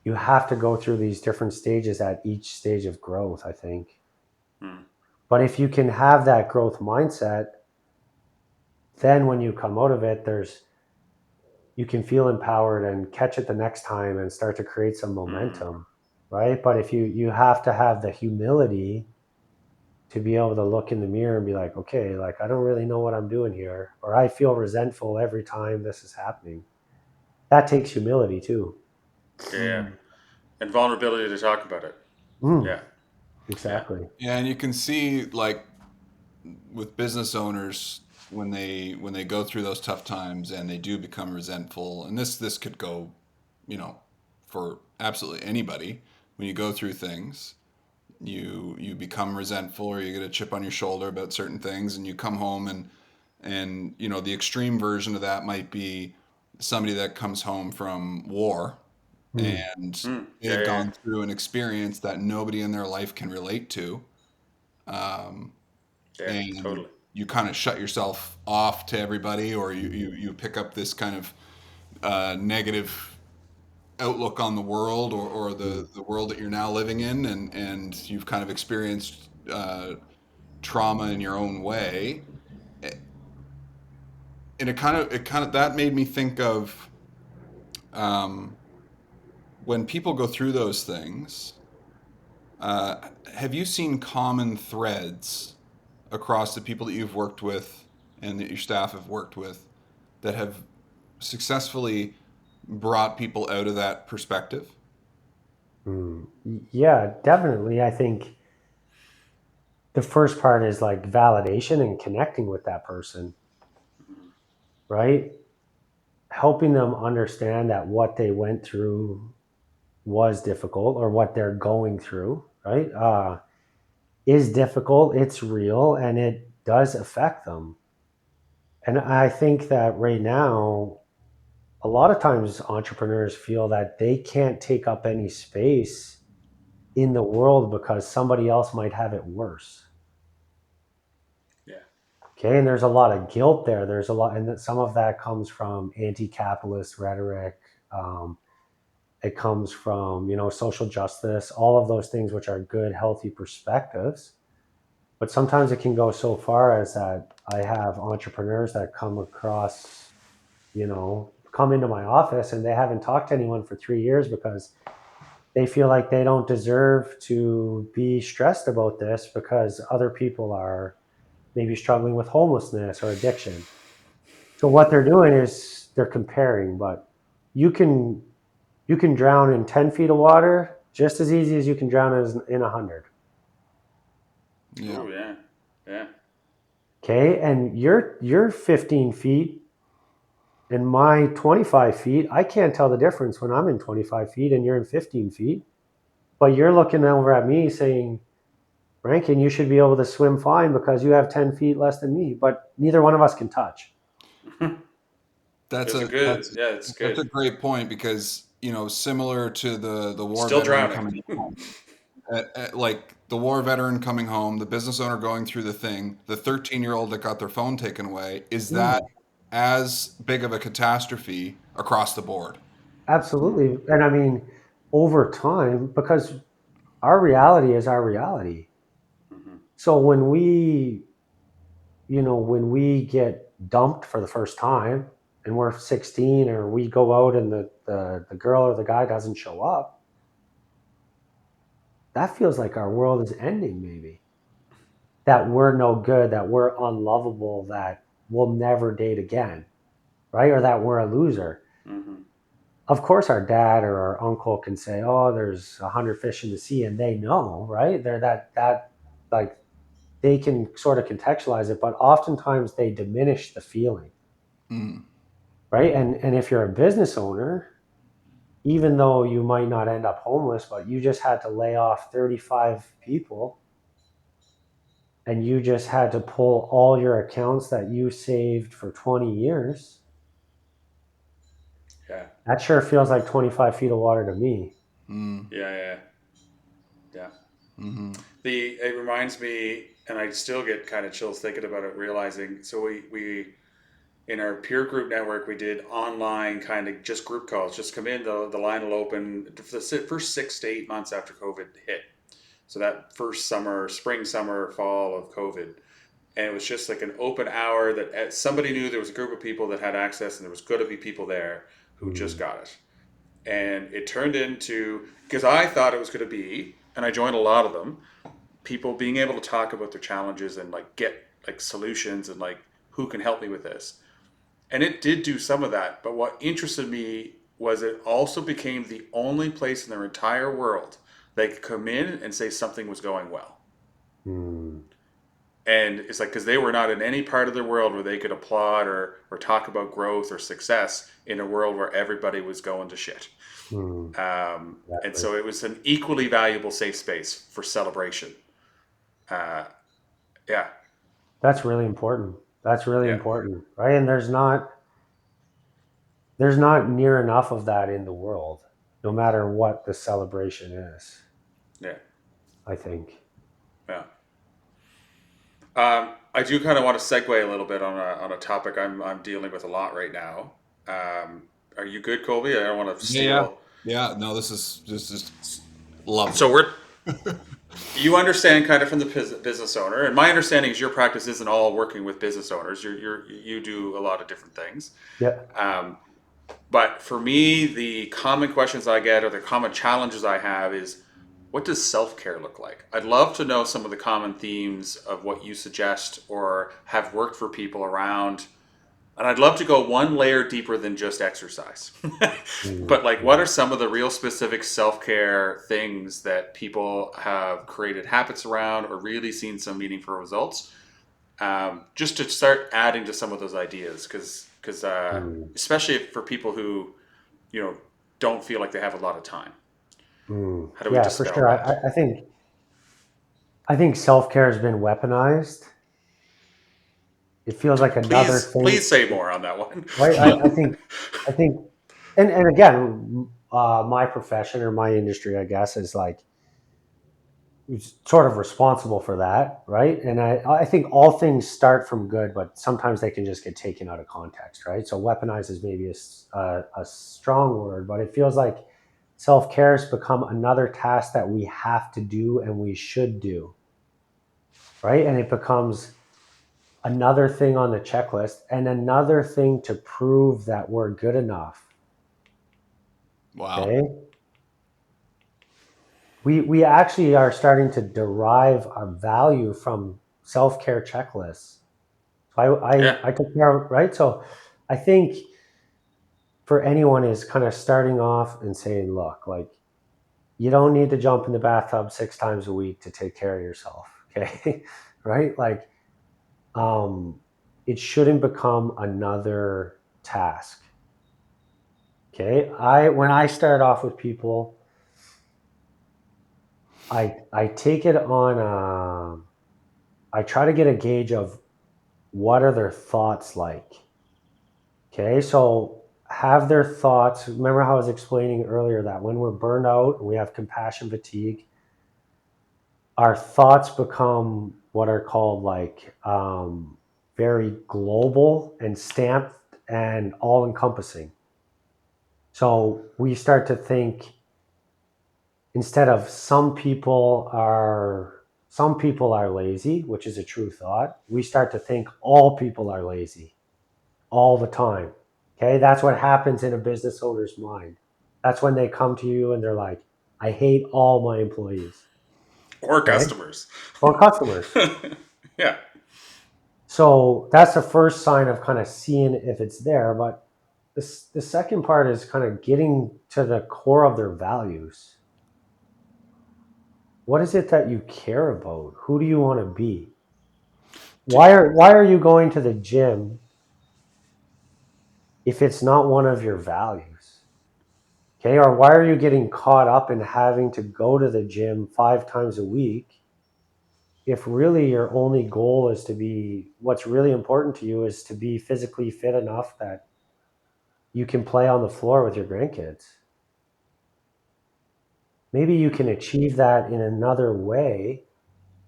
you have to go through these different stages at each stage of growth, I think. Hmm. But if you can have that growth mindset, then when you come out of it, you can feel empowered and catch it the next time and start to create some Hmm. momentum, right? But if you have to have the humility to be able to look in the mirror and be like, okay, like I don't really know what I'm doing here, or I feel resentful every time this is happening. That takes humility too. Yeah, and vulnerability to talk about it. Mm, Yeah, yeah. exactly. Yeah, and you can see like with business owners when they go through those tough times and they do become resentful, and this could go, you know, for absolutely anybody. When you go through things, you become resentful or you get a chip on your shoulder about certain things, and you come home and the extreme version of that might be somebody that comes home from war Mm, and Hmm. Yeah, they've yeah, gone through an experience that nobody in their life can relate to. Um, yeah. and Totally. you kind of shut yourself off to everybody, or you pick up this kind of negative outlook on the world, or mm, the world that you're now living in, and you've kind of experienced trauma in your own way. And it kind of that made me think of um, when people go through those things. Have you seen common threads across the people that you've worked with and that your staff have worked with that have successfully brought people out of that perspective? mm. Yeah, definitely. I think the first part is like validation and connecting with that person, right? Helping them understand that what they went through was difficult, or what they're going through, right? Is difficult, it's real, and it does affect them. And I think that right now, a lot of times entrepreneurs feel that they can't take up any space in the world because somebody else might have it worse. Yeah. Okay. And there's a lot of guilt there. There's a lot, and some of that comes from anti capitalist rhetoric. Um, it comes from, social justice, all of those things, which are good, healthy perspectives. But sometimes it can go so far as that I have entrepreneurs that come into my office and they haven't talked to anyone for 3 years because they feel like they don't deserve to be stressed about this because other people are maybe struggling with homelessness or addiction. So what they're doing is they're comparing, but you can you can drown in 10 feet of water just as easy as you can drown in 100. Yeah. Oh, yeah, yeah. Okay, and you're 15 feet and my 25 feet. I can't tell the difference when I'm in 25 feet and you're in 15 feet. But you're looking over at me saying, Rankin, you should be able to swim fine because you have 10 feet less than me. But neither one of us can touch. That's It's a a good. that's Yeah, it's that's a good. great point because similar to the war Still veteran drowning. coming home, like the war veteran coming home, the business owner going through the thing, the 13-year-old that got their phone taken away, is that Mm, as big of a catastrophe across the board? absolutely. And I mean, over time, because our reality is our reality. Hmm. So when we get dumped for the first time and we're 16, or we go out and the girl or the guy doesn't show up, that feels like our world is ending, maybe. That we're no good, that we're unlovable, that we'll never date again, right? Or that we're a loser. Hmm. of course our dad or our uncle can say, oh, there's 100 fish in the sea, and they know, right? They're that like they can sort of contextualize it, but oftentimes they diminish the feeling, Mm. right? And if you're a business owner, even though you might not end up homeless, but you just had to lay off 35 people and you just had to pull all your accounts that you saved for 20 years, Yeah. that sure feels like 25 feet of water to me. Mm. Yeah. Yeah. Yeah. Mm-hmm. It reminds me, and I still get kind of chills thinking about it, realizing. So we in our peer group network, we did online kind of just group calls. Just come in, the line will open for the first 6 to 8 months after COVID hit. So that first summer, spring, summer, fall of COVID. And it was just like an open hour that somebody knew there was a group of people that had access and there was going to be people there who just Mm. got it. And it turned into, because I thought it was going to be, and I joined a lot of them, people being able to talk about their challenges and like get like solutions and like who can help me with this. And it did do some of that. But what interested me was it also became the only place in their entire world they could come in and say something was going well. Mm. And it's like, because they were not in any part of their world where they could applaud or talk about growth or success in a world where everybody was going to shit. Mm. And Exactly. so it was an equally valuable safe space for celebration. Uh, yeah, That's really important. That's really yeah, important, right? And there's not near enough of that in the world, no matter what the celebration is, yeah, I think. yeah. I do kind of want to segue a little bit on a topic I'm dealing with a lot right now. Um, are you good, Colby? I don't want to Yeah, yeah, steal. yeah. No, this is lovely. So you understand kind of from the business owner, and my understanding is your practice isn't all working with business owners. You do a lot of different things. Yeah. Um, but for me, the common questions I get or the common challenges I have is, what does self care look like? I'd love to know some of the common themes of what you suggest or have worked for people around. And I'd love to go one layer deeper than just exercise. Mm. But like, what are some of the real specific self care things that people have created habits around or really seen some meaningful results? Just to start adding to some of those ideas, because Mm. especially for people who you know don't feel like they have a lot of time. Mm. How do we Yeah, for dispel sure. that? I think self-care has been weaponized. It feels like another thing, Please say more on that one. right? I think, and again, my profession or my industry, I guess, is like sort of responsible for that, right? And I think all things start from good, but sometimes they can just get taken out of context, right? So weaponize is maybe a strong word, but it feels like self care has become another task that we have to do and we should do, right? And it becomes another thing on the checklist and another thing to prove that we're good enough. Wow. Okay. We actually are starting to derive our value from self care checklists. So Yeah, I took care of, right. So I think for anyone is kind of starting off and saying, look, like you don't need to jump in the bathtub 6 times a week to take care of yourself. Okay. Right. Like, um, it shouldn't become another task. Okay. When I start off with people, I take it on, I try to get a gauge of what are their thoughts like. Okay, so have their thoughts. Remember how I was explaining earlier that when we're burned out and we have compassion fatigue, our thoughts become what are called like very global and stamped and all encompassing. So we start to think instead of some people are lazy, which is a true thought. We start to think all people are lazy all the time. Okay, that's what happens in a business owner's mind. That's when they come to you and they're like, I hate all my employees. or Okay, customers. or customers. Yeah, So that's the first sign of kind of seeing if it's there. But the second part is kind of getting to the core of their values. What is it that you care about? Who do you want to be? Why are you going to the gym if it's not one of your values? Okay, or why are you getting caught up in having to go to the gym 5 times a week if really your only goal is to be, what's really important to you is to be physically fit enough that you can play on the floor with your grandkids? Maybe you can achieve that in another way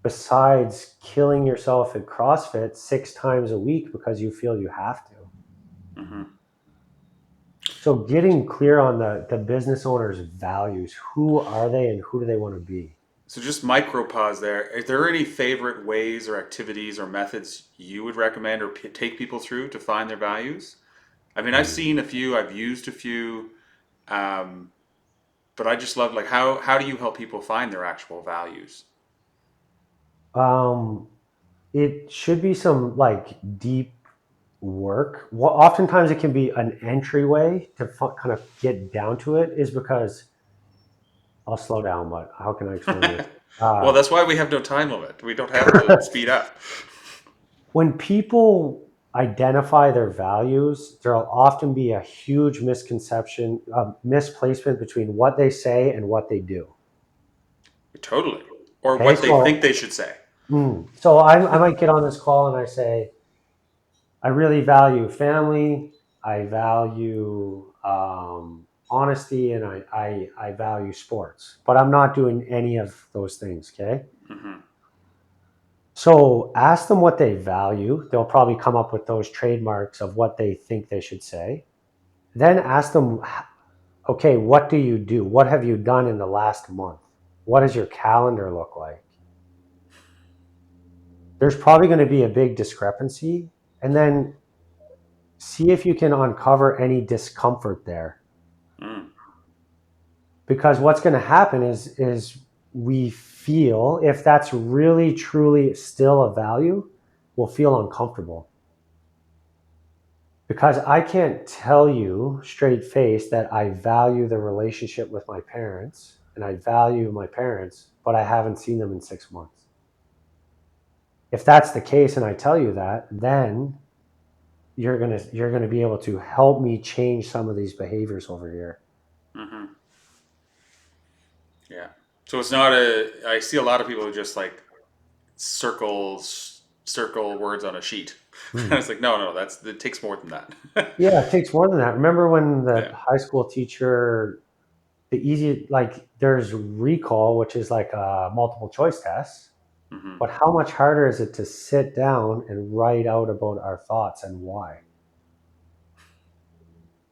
besides killing yourself at CrossFit 6 times a week because you feel you have to. Mm-hmm. So getting clear on the business owner's values, who are they and who do they want to be? So just micro pause there. Is there any favorite ways or activities or methods you would recommend or take people through to find their values? I mean, I've seen a few, I've used a few, um, but I just love like how do you help people find their actual values? Um, it should be some like deep work. Well, oftentimes it can be an entryway to kind of get down to it, is because I'll slow down, but how can I explain this? Well, Uh, that's why we have no time limit. We don't have to speed up. when people identify their values, there'll often be a huge misconception, misplacement between what they say and what they do. Totally. Or Okay, what they think so they should say. I might get on this call and I say, I really value family, I value honesty, and I value sports, but I'm not doing any of those things. Okay. Hmm. So ask them what they value. They'll probably come up with those trademarks of what they think they should say. Then ask them, okay, what do you do? What have you done in the last month? What does your calendar look like? There's probably going to be a big discrepancy. And then see if you can uncover any discomfort there. Mm. Because what's going to happen is we feel, if that's really truly still a value, we'll feel uncomfortable. Because I can't tell you straight face that I value the relationship with my parents and I value my parents, but I haven't seen them in 6 months. If that's the case and I tell you that, then you're gonna be able to help me change some of these behaviors over here. Hmm. Yeah. So it's not a. I see a lot of people who just like circle words on a sheet. Hmm. And it's like, no, that's it takes more than that. Yeah, it takes more than that. Remember when the Yeah. high school teacher, the easy, like there's recall, which is like a multiple choice test, Hmm. but how much harder is it to sit down and write out about our thoughts and why?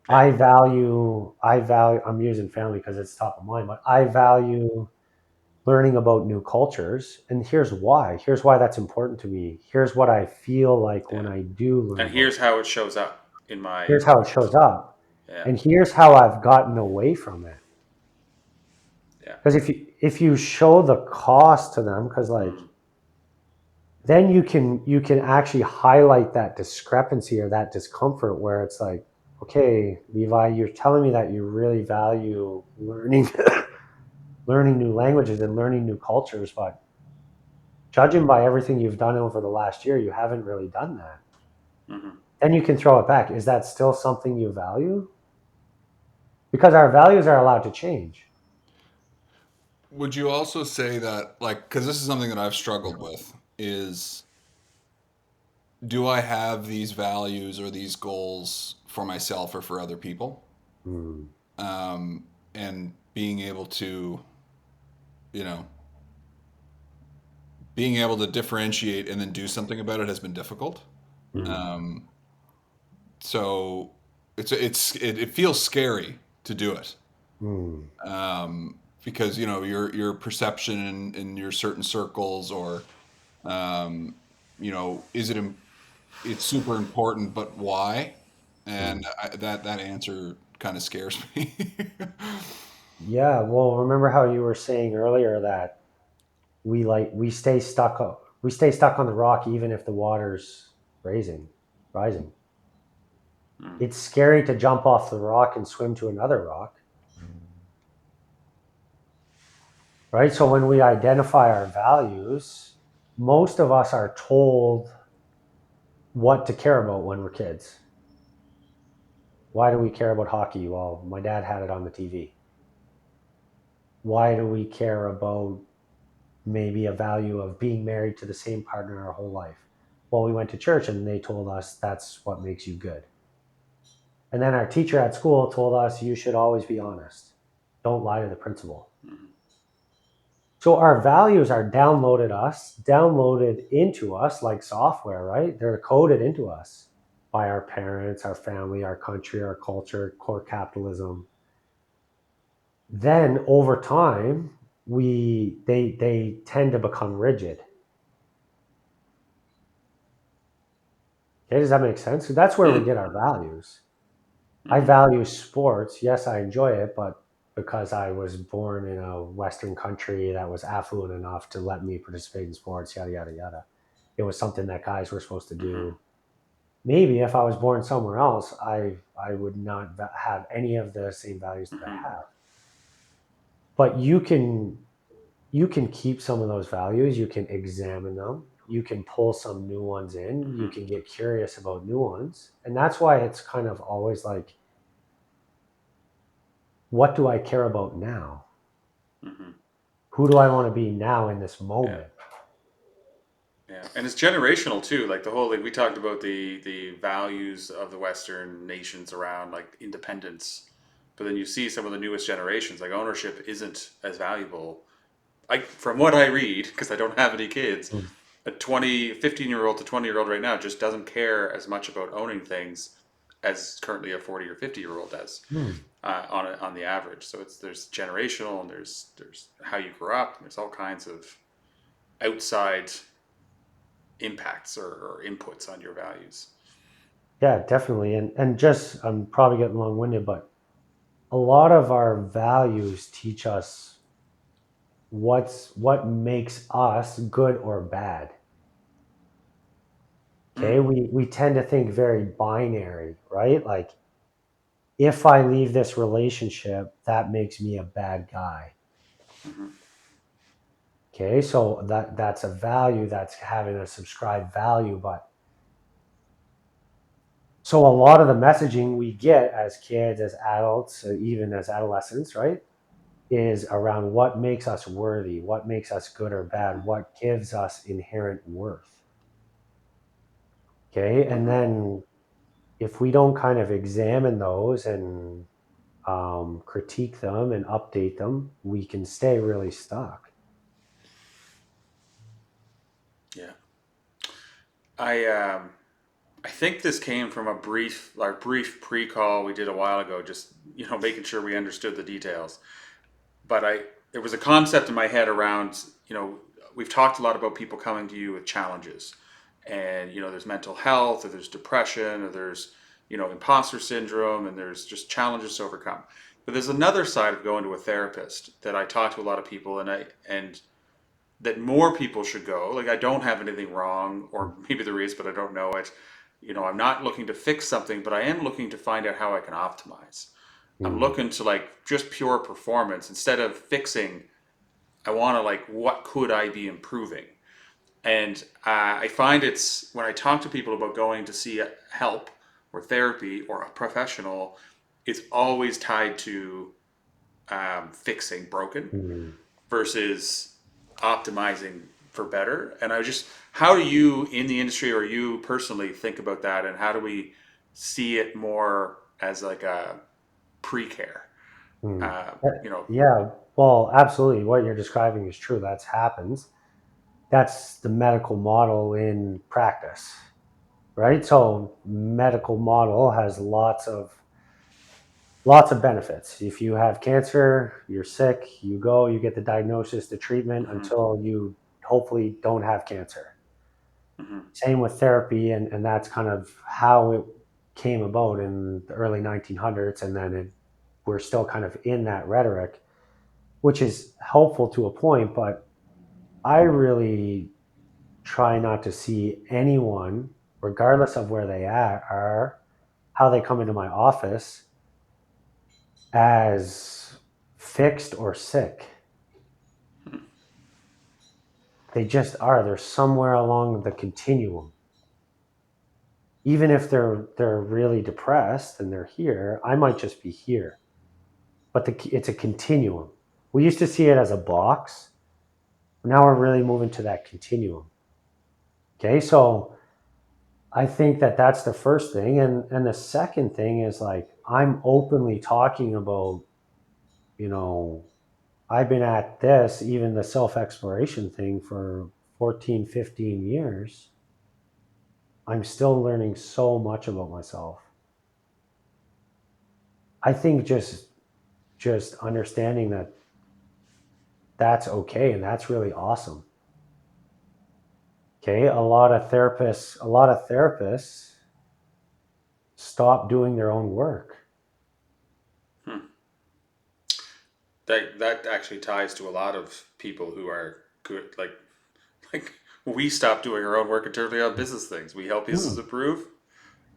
Yeah. I'm using family because it's top of mind, but I value learning about new cultures. And Here's why that's important to me. Here's what I feel like when Yeah. I do learn And about. here's how it shows up in my Here's how it shows experience. up. Yeah. And here's how I've gotten away from it. Yeah. Because if you show the cost to them, because like Mm. then you can actually highlight that discrepancy or that discomfort where it's like, okay, Levi, you're telling me that you really value learning learning new languages and learning new cultures, but judging by everything you've done over the last year, you haven't really done that. Hmm. Then you can throw it back. Is that still something you value? Because our values are allowed to change. Would you also say that, like, because this is something that I've struggled with, is do I have these values or these goals for myself or for other people? Hmm. Um, and being able to, you know, being able to differentiate and then do something about it has been difficult. Hmm. Um, so it feels scary to do it, Hmm. because your perception in your certain circles, or um, is it's super important, but why? Hmm. And that answer kind of scares me. Yeah. Well, remember how you were saying earlier that we stay stuck on the rock even if the water's rising. It's scary to jump off the rock and swim to another rock. Right? So when we identify our values, most of us are told what to care about when we're kids. Why do we care about hockey? Well, my dad had it on the TV. Why do we care about maybe a value of being married to the same partner our whole life? Well, we went to church and they told us that's what makes you good. And then our teacher at school told us you should always be honest. Don't lie to the principal. So our values are downloaded into us like software, right? They're coded into us by our parents, our family, our country, our culture, core capitalism. Then over time, they tend to become rigid. Okay, does that make sense? So that's where we get our values. I value sports. Yes, I enjoy it, but because I was born in a Western country that was affluent enough to let me participate in sports, yada, yada, yada. It was something that guys were supposed to do. Maybe if I was born somewhere else, I would not have any of the same values that I have. But you can keep some of those values. You can examine them. You can pull some new ones in. You can get curious about new ones. And that's why it's kind of always like, what do I care about now? Who do I want to be now in this moment? Yeah, and it's generational too. Like the whole, like we talked about the values of the Western nations around like independence, but then you see some of the newest generations, like ownership isn't as valuable. I from what I read, because I don't have any kids, Mm. a 15-year-old to 20-year-old right now just doesn't care as much about owning things as currently a 40 or 50-year-old does Mm. on the average. So there's generational, and there's how you grew up, and there's all kinds of outside impacts or inputs on your values. Yeah, definitely. And just, I'm probably getting long winded, but a lot of our values teach us what makes us good or bad. Okay, we tend to think very binary, right? Like, if I leave this relationship, that makes me a bad guy. Okay, so that's a value, that's having a subscribed value. But so a lot of the messaging we get as kids, as adults, even as adolescents, right, is around what makes us worthy, what makes us good or bad, what gives us inherent worth. Okay, and then if we don't kind of examine those and critique them and update them, we can stay really stuck. Yeah, I think this came from our brief pre-call we did a while ago, just making sure we understood the details. But there was a concept in my head around we've talked a lot about people coming to you with challenges, and there's mental health, or there's depression, or there's imposter syndrome, and there's just challenges to overcome. But there's another side of going to a therapist that I talk to a lot of people, and that more people should go. Like, I don't have anything wrong, or maybe there is, but I don't know it. I'm not looking to fix something, but I am looking to find out how I can optimize. I'm Mm. looking to like just pure performance instead of fixing. I want to like, what could I be improving? And I find it's when I talk to people about going to see help or therapy or a professional, it's always tied to fixing broken Mm. versus optimizing for better. And how do you in the industry or you personally think about that? And how do we see it more as like a pre-care? Mm. Uh, you know, Yeah, well, absolutely. What you're describing is true. That's happens. That's the medical model in practice, right? So medical model has lots of benefits. If you have cancer, you're sick, you go, you get the diagnosis, the treatment until you hopefully don't have cancer. Same with therapy, and that's kind of how it came about in the early 1900s, and then we're still kind of in that rhetoric, which is helpful to a point, but I really try not to see anyone, regardless of where they are, how they come into my office as fixed or sick. They just are. They're somewhere along the continuum. Even if they're really depressed and they're here, I might just be here. But it's a continuum. We used to see it as a box. Now we're really moving to that continuum. Okay, so I think that's the first thing. And the second thing is like, I'm openly talking about, I've been at this, even the self-exploration thing, for 14, 15 years. I'm still learning so much about myself. I think just understanding that that's okay and that's really awesome. Okay, a lot of therapists stop doing their own work. That actually ties to a lot of people who are good. Like we stop doing our own work internally on business things. We help businesses improve.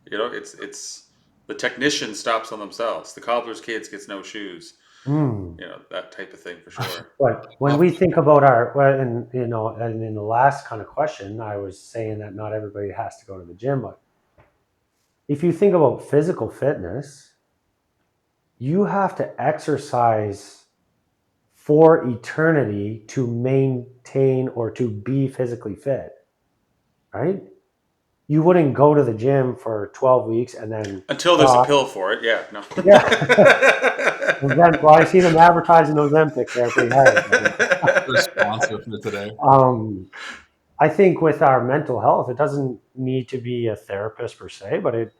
It's the technician stops on themselves. The cobbler's kids gets no shoes. That type of thing for sure. But when we think about and in the last kind of question, I was saying that not everybody has to go to the gym, but if you think about physical fitness, you have to exercise for eternity to maintain or to be physically fit, right? You wouldn't go to the gym for 12 weeks and then until there's a pill for it. Yeah, no. Yeah. Well, I see them advertising Ozempic there pretty hard. Sponsor for today. I think with our mental health, it doesn't need to be a therapist per se, but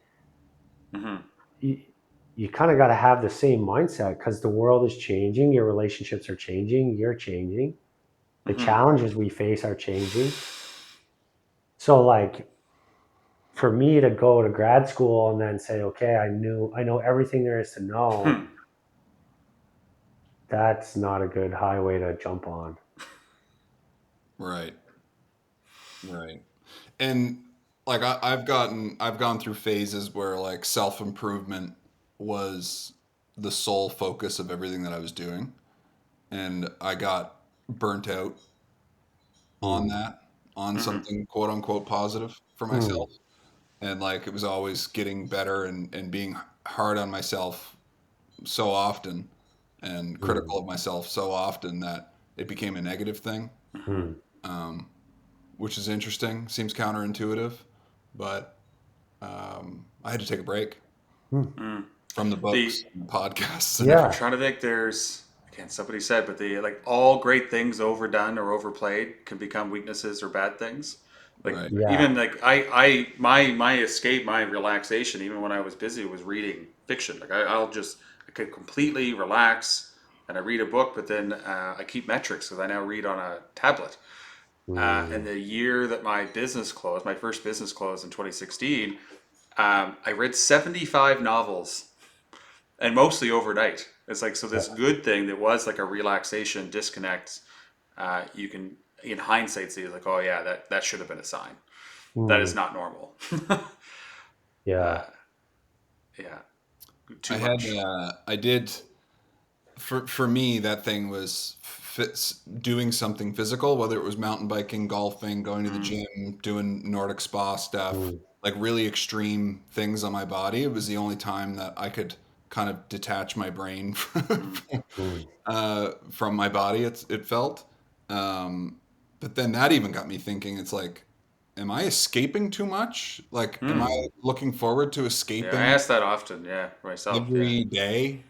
you kind of got to have the same mindset because the world is changing, your relationships are changing, you're changing, the challenges we face are changing. So like for me to go to grad school and then say, okay, I know everything there is to know, that's not a good highway to jump on. Right. And like I've gone through phases where like self-improvement was the sole focus of everything that I was doing, and I got burnt out on that, on something quote unquote positive for myself. And like it was always getting better and being hard on myself so often and critical of myself so often that it became a negative thing. Which is interesting. Seems counterintuitive, but I had to take a break from the books, and the podcasts, and Yeah. I'm trying to think. There's again, somebody said, but like all great things overdone or overplayed can become weaknesses or bad things. Like right. even like my escape, my relaxation, even when I was busy, was reading fiction. Like I could completely relax and I read a book, but then I keep metrics because I now read on a tablet. And the year that my business closed, my first business closed in 2016, I read 75 novels and mostly overnight. It's like, so this good thing that was like a relaxation disconnect, you can, in hindsight, see like, oh yeah, that should have been a sign. That is not normal. Yeah. Yeah. I Much. I did, for me, that thing was doing something physical, whether it was mountain biking, golfing, going to the gym, doing Nordic spa stuff, like really extreme things on my body. It was the only time that I could kind of detach my brain from my body. It felt, but then that even got me thinking. It's like, am I escaping too much? Like, am I looking forward to Yeah, I escaping ask that often. Yeah, myself. every day?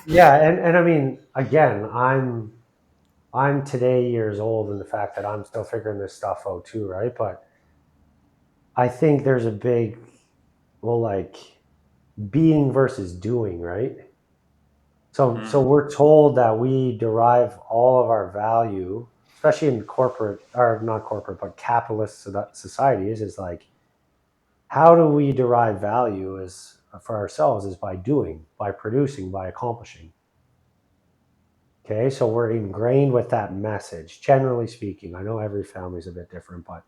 Yeah. And I mean, again, I'm today years old in the fact that I'm still figuring this stuff out too, right? But I think there's a big, like being versus doing, right? So we're told that we derive all of our value, especially in corporate or not corporate, but capitalist societies, is like, how do we derive value is for ourselves is by doing, by producing, by accomplishing. Okay, so we're ingrained with that message, generally speaking. I know every family's a bit different, but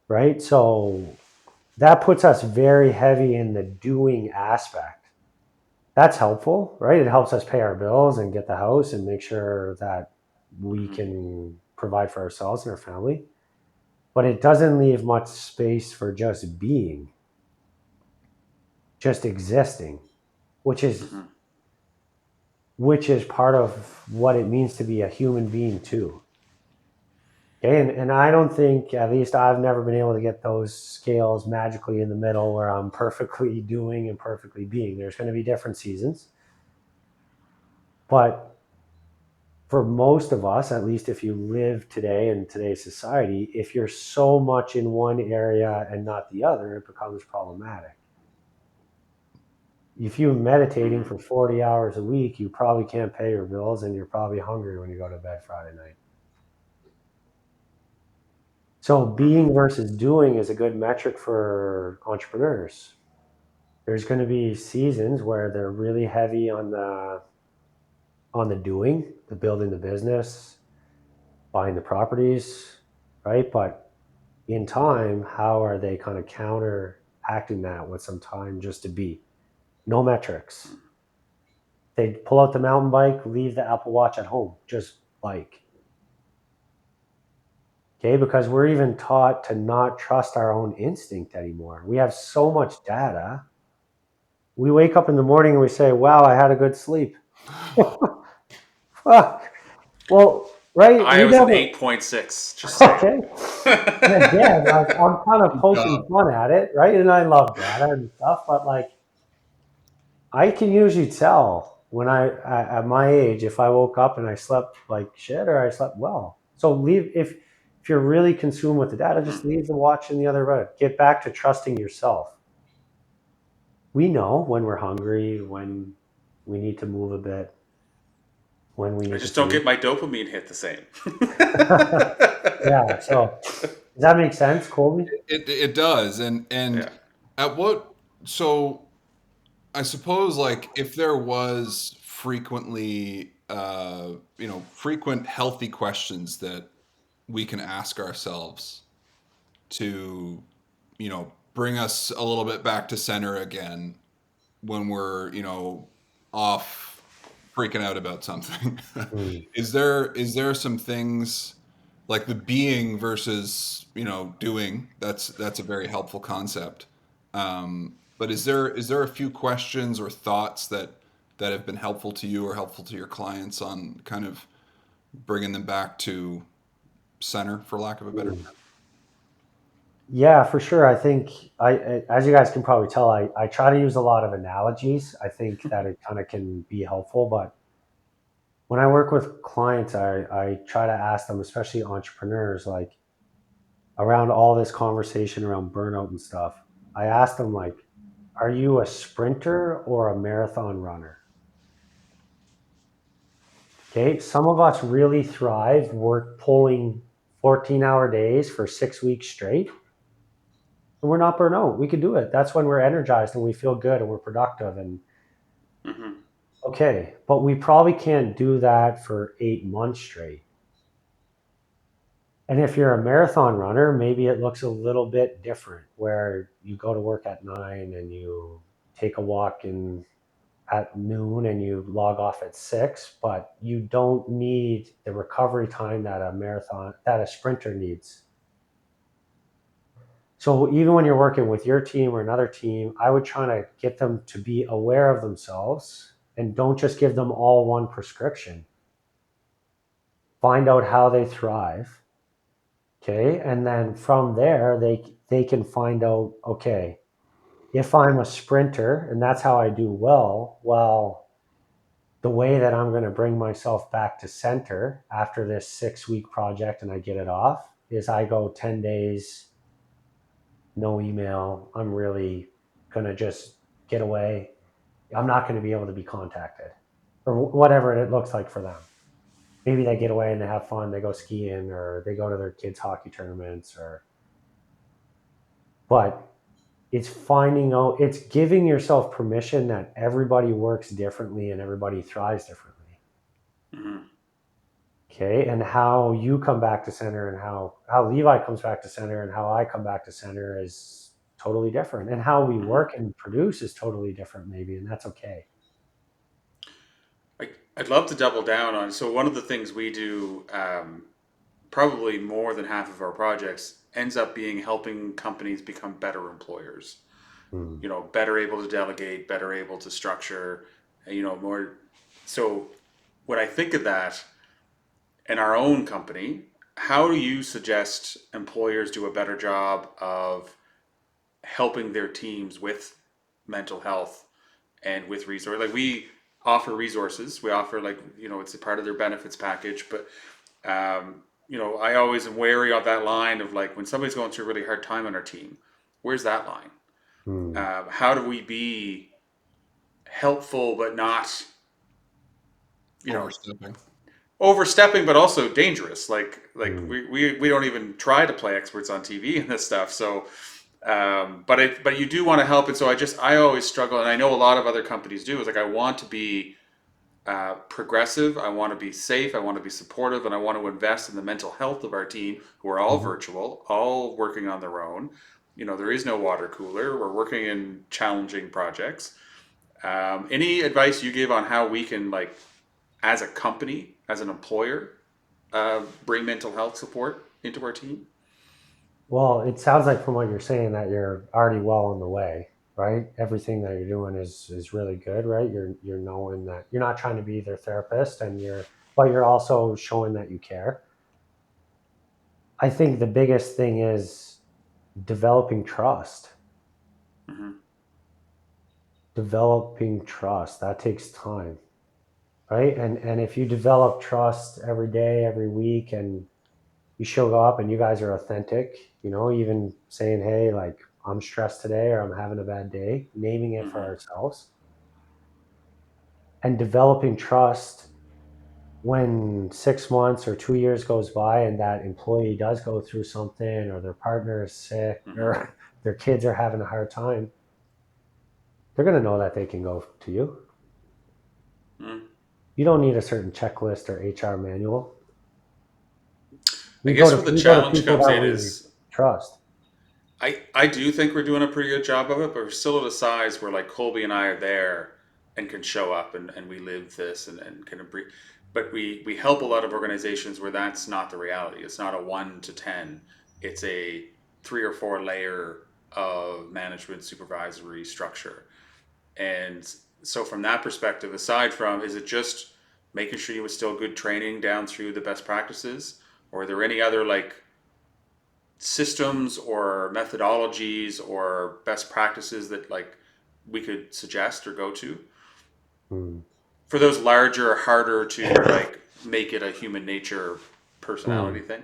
right. So that puts us very heavy in the doing aspect. That's helpful, right? It helps us pay our bills and get the house and make sure that we Mhm. can provide for ourselves and our family. But it doesn't leave much space for just being, just existing, which is Mhm. which is part of what it means to be a human being too. Okay, and I don't think, at least I've never been able to get those scales magically in the middle where I'm perfectly doing and perfectly being. There's going to be different seasons, but for most of us, at least if you live today in today's society, if you're so much in one area and not the other, it becomes problematic. If you're meditating Mhm. for 40 hours a week, you probably can't pay your bills and you're probably hungry when you go to bed Friday night. So Mhm. being versus doing is a good metric for entrepreneurs. There's going to be seasons where they're really heavy on the doing, the building the business, buying the properties, right? But in time, how are they kind of counteracting that with some time just to be? No metrics. They pull out the mountain bike, leave the Apple Watch at home, just bike. Okay, because we're even taught to not trust our own instinct anymore. We have so much data. We wake up in the morning and we say, wow, I had a good sleep. Fuck. Well, right? I We was an never. 8.6, just saying. Okay. And again, like I'm kind of Good poking job. fun at it, right? And I love data and stuff, but like I can usually tell when at my age if I woke up and I slept like shit or I slept well. So leave if you're really consumed with the data, just Mhm. leave the watch in the other road. Get back to trusting yourself. We know when we're hungry, when we need to move a bit, when we I need to just don't get sleep. my dopamine hit the same. Yeah. So does that make sense, Colby? It does, and Yeah. at what so I suppose like if there was frequently frequent healthy questions that we can ask ourselves to bring us a little bit back to center again when we're off freaking out about something. Mm. Is there some things like the being versus doing? That's a very helpful concept. But is there a few questions or thoughts that have been helpful to you or helpful to your clients on kind of bringing them back to center, for lack of a better Mm. Yeah, for sure. I think as you guys can probably tell, I try to use a lot of analogies. I think that it kind of can be helpful, but when I work with clients, I try to ask them, especially entrepreneurs, like around all this conversation around burnout and stuff, I ask them like, are you a sprinter or a marathon runner? Okay. Some of us really thrive work pulling 14-hour days for 6 weeks straight. And we're not burnt out. We can do it. That's when we're energized and we feel good and we're productive. And Mhm. okay, but we probably can't do that for 8 months straight. And if you're a marathon runner, maybe it looks a little bit different where you go to work at 9 and you take a walk in at noon and you log off at 6, but you don't need the recovery time that a sprinter needs. So even when you're working with your team or another team, I would try to get them to be aware of themselves and don't just give them all one prescription. Find out how they thrive. Okay. And then from there, they can find out, okay, if I'm a sprinter and that's how I do well, the way that I'm going to bring myself back to center after this 6 week project and I get it off is I go 10 days, no email. I'm really going to just get away. I'm not going to be able to be contacted or whatever it looks like for them. Maybe they get away and they have fun. They go skiing or they go to their kids' hockey tournaments but it's finding out, it's giving yourself permission that everybody works differently and everybody thrives differently. Mhm. Okay. And how you come back to center and how Levi comes back to center and how I come back to center is totally different, and how we work and produce is totally different, maybe, and that's okay. I'd love to double down on. So one of the things we do, probably more than half of our projects, ends up being helping companies become better employers. Mm. Better able to delegate, better able to structure, more. So when I think of that in our own company, how do you suggest employers do a better job of helping their teams with mental health and with resource? Like, we offer resources, we offer, like, it's a part of their benefits package, but I always am wary of that line of, like, when somebody's going through a really hard time on our team, where's that line? Mm. How do we be helpful but not, you know, Overstepping. overstepping, but also dangerous? Like Mm. we don't even try to play experts on TV and this stuff. So, but you do want to help, and so I always struggle, and I know a lot of other companies do. Is like, I want to be progressive. I want to be safe. I want to be supportive, and I want to invest in the mental health of our team, who are all Mhm. virtual, all working on their own. There is no water cooler. We're working in challenging projects. Any advice you give on how we can, like, as a company, as an employer, bring mental health support into our team? Well, it sounds like from what you're saying that you're already well on the way, right? Everything that you're doing is really good, right? You're knowing that you're not trying to be their therapist, but you're also showing that you care. I think the biggest thing is developing trust. Mm-hmm. Developing trust, that takes time, right? And if you develop trust every day, every week, and you show up and you guys are authentic, even saying, hey, like, I'm stressed today or I'm having a bad day, naming it for Mm-hmm. ourselves and developing trust when 6 months or 2 years goes by and that employee does go through something, or their partner is sick, Mm-hmm. or their kids are having a hard time, they're going to know that they can go to you. Mm-hmm. You don't need a certain checklist or HR manual. I We go guess to where the we go to challenge people comes that in we is, trust. I do think we're doing a pretty good job of it, but we're still at a size where, like, Colby and I are there and can show up, and we live this, and kind of breathe. But we help a lot of organizations where that's not the reality. It's not a 1 to 10. It's a 3 or 4 layer of management supervisory structure. And so from that perspective, aside from, is it just making sure you instill good training down through the best practices, or are there any other, like, systems or methodologies or best practices that, like, we could suggest or go to Hmm. for those larger, harder to, like, make it a human nature Hmm. personality thing?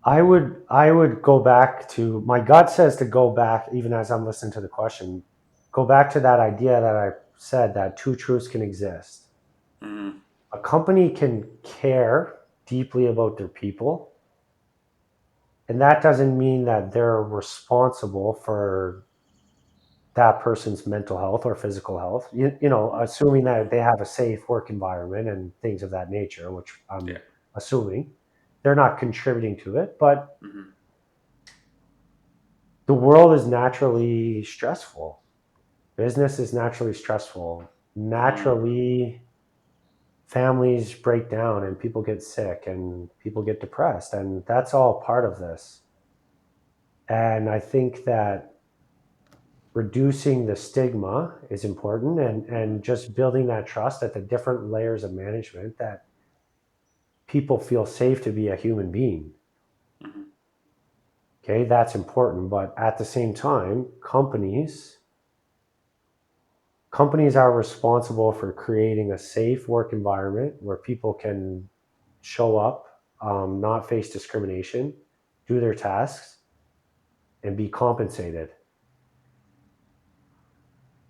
I would go back to, my gut says to go back, even as I'm listening to the question, go back to that idea that I said, that two truths can exist. Mm-hmm. A company can care deeply about their people, and that doesn't mean that they're responsible for that person's mental health or physical health. Assuming that they have a safe work environment and things of that nature, which Yeah. I'm assuming they're not contributing to it, but Mm-hmm. the world is naturally stressful. Business is naturally stressful. Mm-hmm. Naturally, families break down and people get sick and people get depressed. And that's all part of this. And I think that reducing the stigma is important, and just building that trust at the different layers of management, that people feel safe to be a human being. Mm-hmm. Okay, that's important. But at the same time, companies are responsible for creating a safe work environment where people can show up, not face discrimination, do their tasks, and be compensated.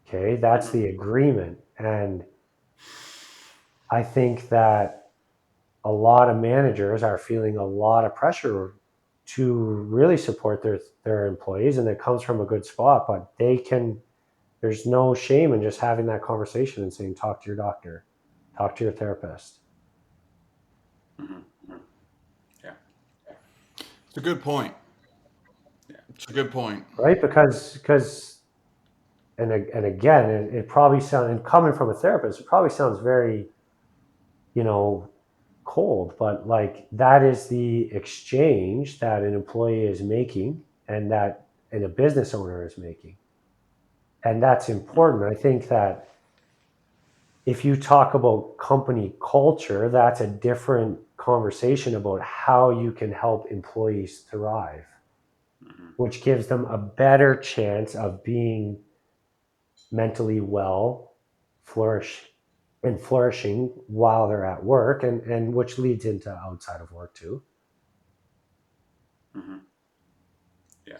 Okay, that's Mm-hmm. the agreement. And I think that a lot of managers are feeling a lot of pressure to really support their employees, and it comes from a good spot, but there's no shame in just having that conversation and saying, talk to your doctor, talk to your therapist. Mm-hmm. Yeah. It's a good point. Yeah. It's a good point. right? Because and again, it probably sounds, and coming from a therapist, it probably sounds very, you know, cold, but like that is the exchange that an employee is making and that and a business owner is making. And that's important. I think that if you talk about company culture, that's a different conversation about how you can help employees thrive, which gives them a better chance of being mentally well, flourishing while they're at work, and which leads into outside of work too. Mm-hmm. Yeah.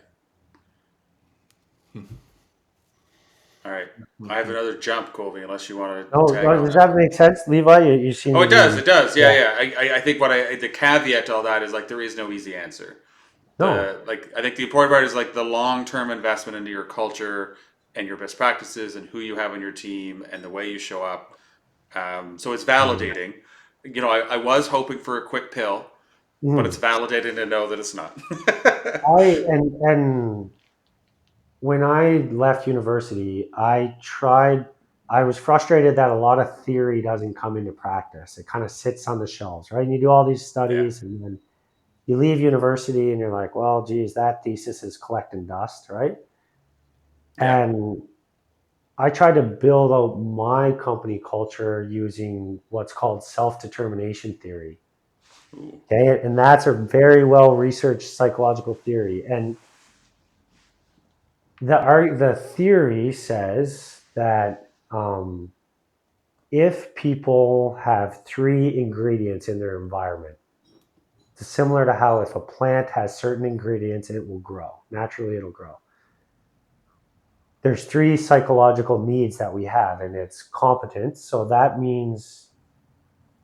All right. I have another jump, Colby, unless you want to Oh, tag on does that. that make sense, Levi? You seem Oh, to it does. be, It does. Yeah, yeah. yeah. I think the caveat to all that is like there is no easy answer. No. I think the important part is like the long term investment into your culture and your best practices and who you have on your team and the way you show up. So it's validating. You know, I was hoping for a quick pill, but it's Mhm. validating to know that it's not. And when I left university, I was frustrated that a lot of theory doesn't come into practice. It kind of sits on the shelves, right? And you do all these Yeah. studies and then you leave university and you're like, well, geez, that thesis is collecting dust, right? Yeah. And I tried to build out my company culture using what's called self-determination theory. Ooh. Okay. And that's a very well researched psychological theory. And the theory says that if people have three ingredients in their environment, it's similar to how if a plant has certain ingredients, it will grow. Naturally, it'll grow. There's three psychological needs that we have, and it's competence. So that means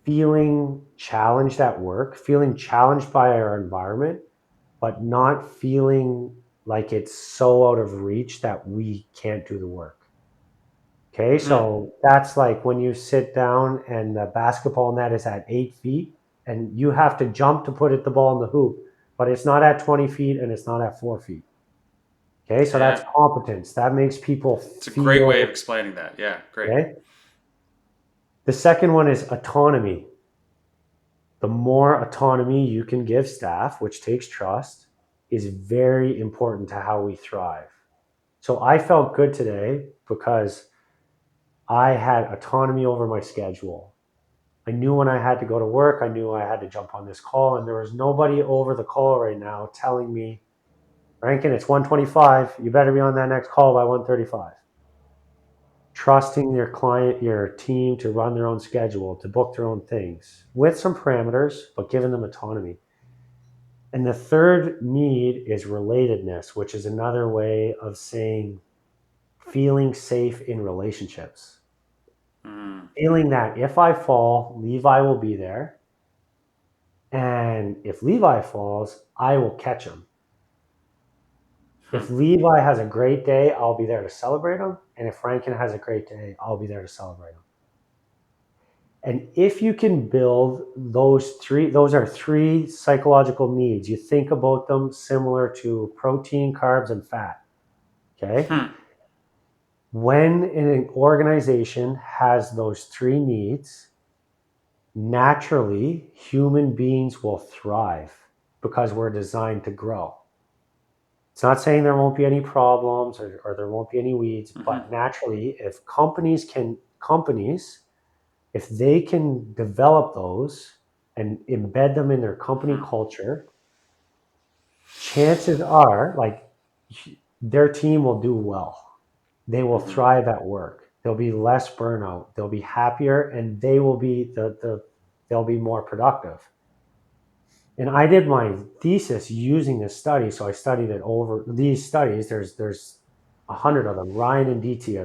feeling challenged at work, feeling challenged by our environment, but not feeling like it's so out of reach that we can't do the work. Okay, Mm-hmm. so that's like when you sit down and the basketball net is at 8 feet and you have to jump to put the ball in the hoop, but it's not at 20 feet and it's not at 4 feet. Okay, so that's Yeah. competence. That makes people It's a great way of feel, explaining that. Yeah. Great. okay. The second one is autonomy. The more autonomy you can give staff, which takes trust, is very important to how we thrive. So I felt good today because I had autonomy over my schedule. I knew when I had to go to work, I knew I had to jump on this call, and there was nobody over the call right now telling me, Rankyn, it's 1:25. You better be on that next call by 1:35. Trusting your client, your team to run their own schedule, to book their own things with some parameters, but giving them autonomy. And the third need is relatedness, which is another way of saying feeling safe in relationships. Mm-hmm. Feeling that if I fall, Levi will be there. And if Levi falls, I will catch him. If Levi has a great day, I'll be there to celebrate him. And if Rankyn has a great day, I'll be there to celebrate him. And if you can build those are three psychological needs. You think about them similar to protein, carbs, and fat. Okay. Hmm. When an organization has those three needs, naturally human beings will thrive because we're designed to grow. It's not saying there won't be any problems or there won't be any weeds, Mm-hmm. but naturally, if companies, if they can develop those and embed them in their company Mm-hmm. culture, chances are like their team will do well. They will Mm-hmm. thrive at work. There'll be less burnout. They'll be happier, and they will be they'll be more productive. And I did my thesis using this study, so I studied it over these studies. There's 100 of them. Ryan and DT are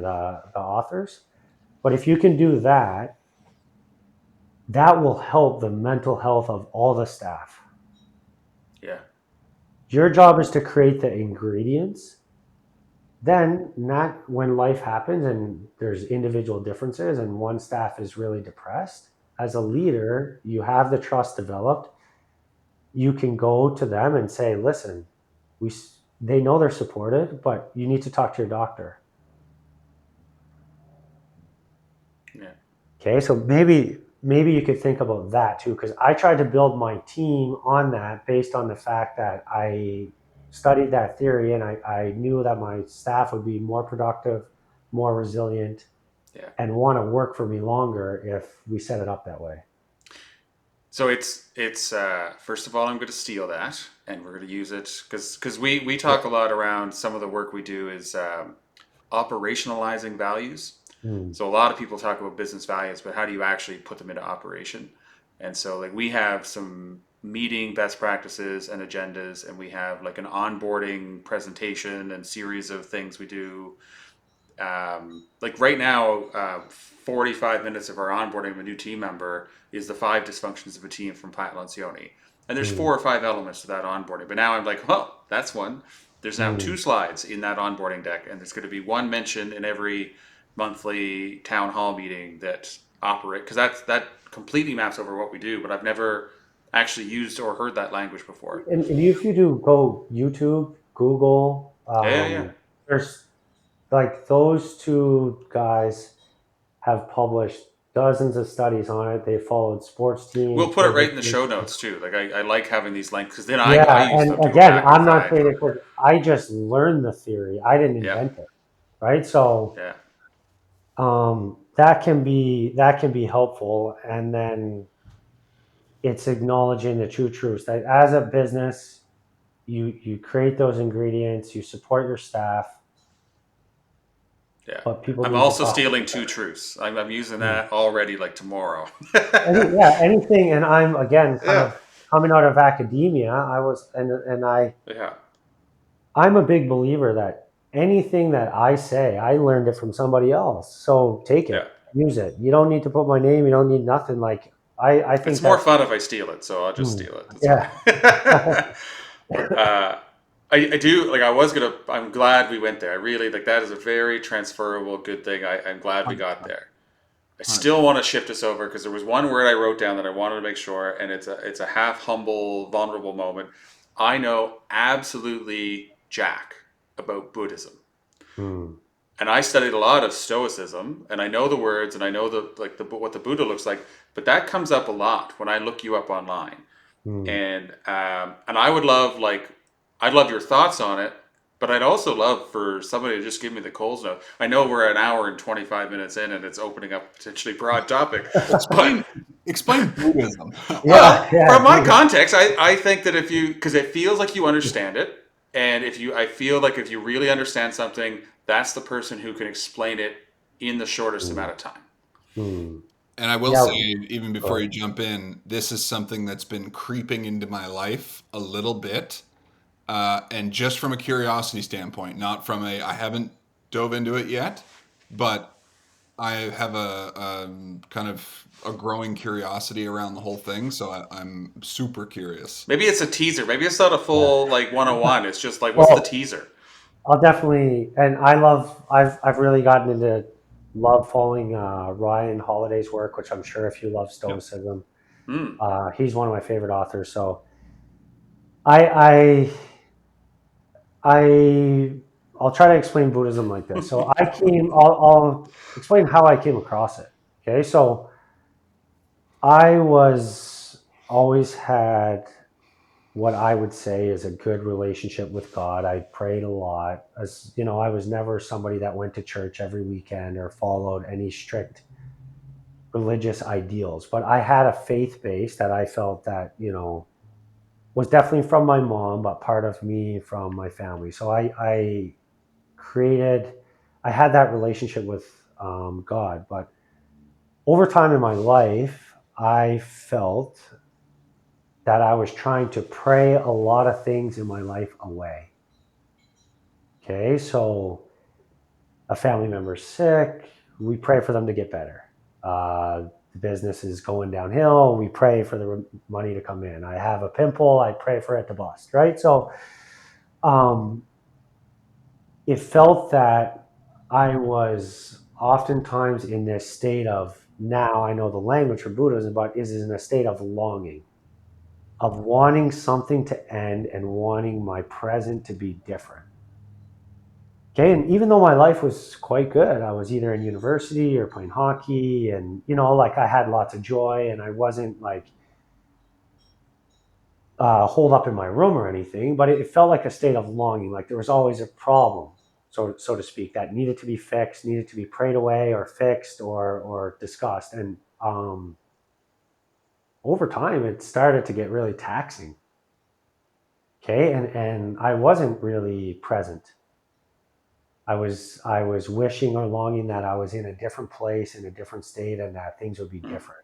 the authors. But if you can do that, that will help the mental health of all the staff. Yeah. Your job is to create the ingredients. Then, not when life happens and there's individual differences and one staff is really depressed. As a leader, you have the trust developed. You can go to them and say, listen, we they know they're supported, but you need to talk to your doctor. Yeah. Okay, so maybe you could think about that too, because I tried to build my team on that based on the fact that I studied that theory, and I knew that my staff would be more productive, more resilient, Yeah. and want to work for me longer if we set it up that way. So it's first of all, I'm going to steal that, and we're going to use it because we talk a lot around some of the work we do is operationalizing values. Hmm. So a lot of people talk about business values, but how do you actually put them into operation? And so like we have some meeting best practices and agendas, and we have like an onboarding presentation and series of things we do. Like right now, 45 minutes of our onboarding of a new team member is the 5 dysfunctions of a team from Pat Lencioni. And there's Hmm. 4 or 5 elements to that onboarding. But now I'm like, well, that's one. There's now Hmm. 2 slides in that onboarding deck, and there's going to be one mention in every monthly town hall meeting that operate because that completely maps over what we do. But I've never actually used or heard that language before. And if you do go YouTube, Google, Yeah, yeah, yeah. there's like those two guys have published dozens of studies on it. They followed sports We'll teams, put it right business in the show teams. notes too. Like I like having these links because then I Yeah, use and them to go again, back I'm if not I saying it because I just learned the theory. I didn't yeah invent it, right? So yeah that can be helpful, and then it's acknowledging the two truths that as a business, you create those ingredients, you support your staff, yeah. but people I'm need to also talk to stealing each 2 truths. I'm using other. that already like tomorrow. Anything, and I'm again kind Yeah of coming out of academia. I was, and yeah I'm a big believer that anything that I say, I learned it from somebody else. So take yeah. it, use it. You don't need to put my name. You don't need nothing. Like I It's think more that's fun if I steal it, so I'll just hmm, steal it. That's yeah. fine. uh, I do like. I was gonna. I'm glad we went there. I really like that is a very transferable good thing. I'm glad we got there. I still 100%. want to shift us over because there was one word I wrote down that I wanted to make sure, and it's a half humble, vulnerable moment. I know absolutely jack about Buddhism, Hmm, and I studied a lot of Stoicism, and I know the words, and I know the what the Buddha looks like, but that comes up a lot when I look you up online, hmm. and I would love like I'd love your thoughts on it, but I'd also love for somebody to just give me the Coles note. I know we're an hour and 25 minutes in, and it's opening up a potentially broad topic, but Explain explain Buddhism. Yeah, well, yeah. from my context, I think that if you, because it feels like you understand it, and if you, I feel like if you really understand something, that's the person who can explain it in the shortest Hmm, amount of time. hmm. And I will Yeah. say, even Go before ahead. you jump in, this is something that's been creeping into my life a little bit. And just from a curiosity standpoint, not from a, I haven't dove into it yet, but I have a kind of a growing curiosity around the whole thing. So I'm super curious. Maybe it's a teaser. Maybe it's not a Yeah. full like 101. It's just like, what's the Well, teaser? I'll definitely, and I've really gotten into love following Ryan Holiday's work, which I'm sure if you love Yep. Stoicism, Hmm. he's one of my favorite authors. So I, I, I'll try to explain Buddhism like this. So I'll explain how I came across it. Okay, so I was always had what I would say is a good relationship with God. I prayed a lot. As you know, I was never somebody that went to church every weekend or followed any strict religious ideals, but I had a faith base that I felt that, was definitely from my mom, but part of me from my family. So I created, I had that relationship with God. But over time in my life, I felt that I was trying to pray a lot of things in my life away. Okay, so a family member's sick, we pray for them to get better. The business is going downhill, we pray for the money to come in. I have a pimple, I pray for it to bust, right? So um, it felt that I was oftentimes in this state of, now I know the language for Buddhism, but is in a state of longing. of wanting something to end and wanting my present to be different. Okay, and even though my life was quite good, I was either in university or playing hockey, and like I had lots of joy, and I wasn't like holed up in my room or anything, but it felt like a state of longing. Like there was always a problem, so to speak, that needed to be fixed, needed to be prayed away or fixed or discussed. And over time, it started to get really taxing. Okay, and I wasn't really present. I was wishing or longing that I was in a different place, in a different state, and that things would be different.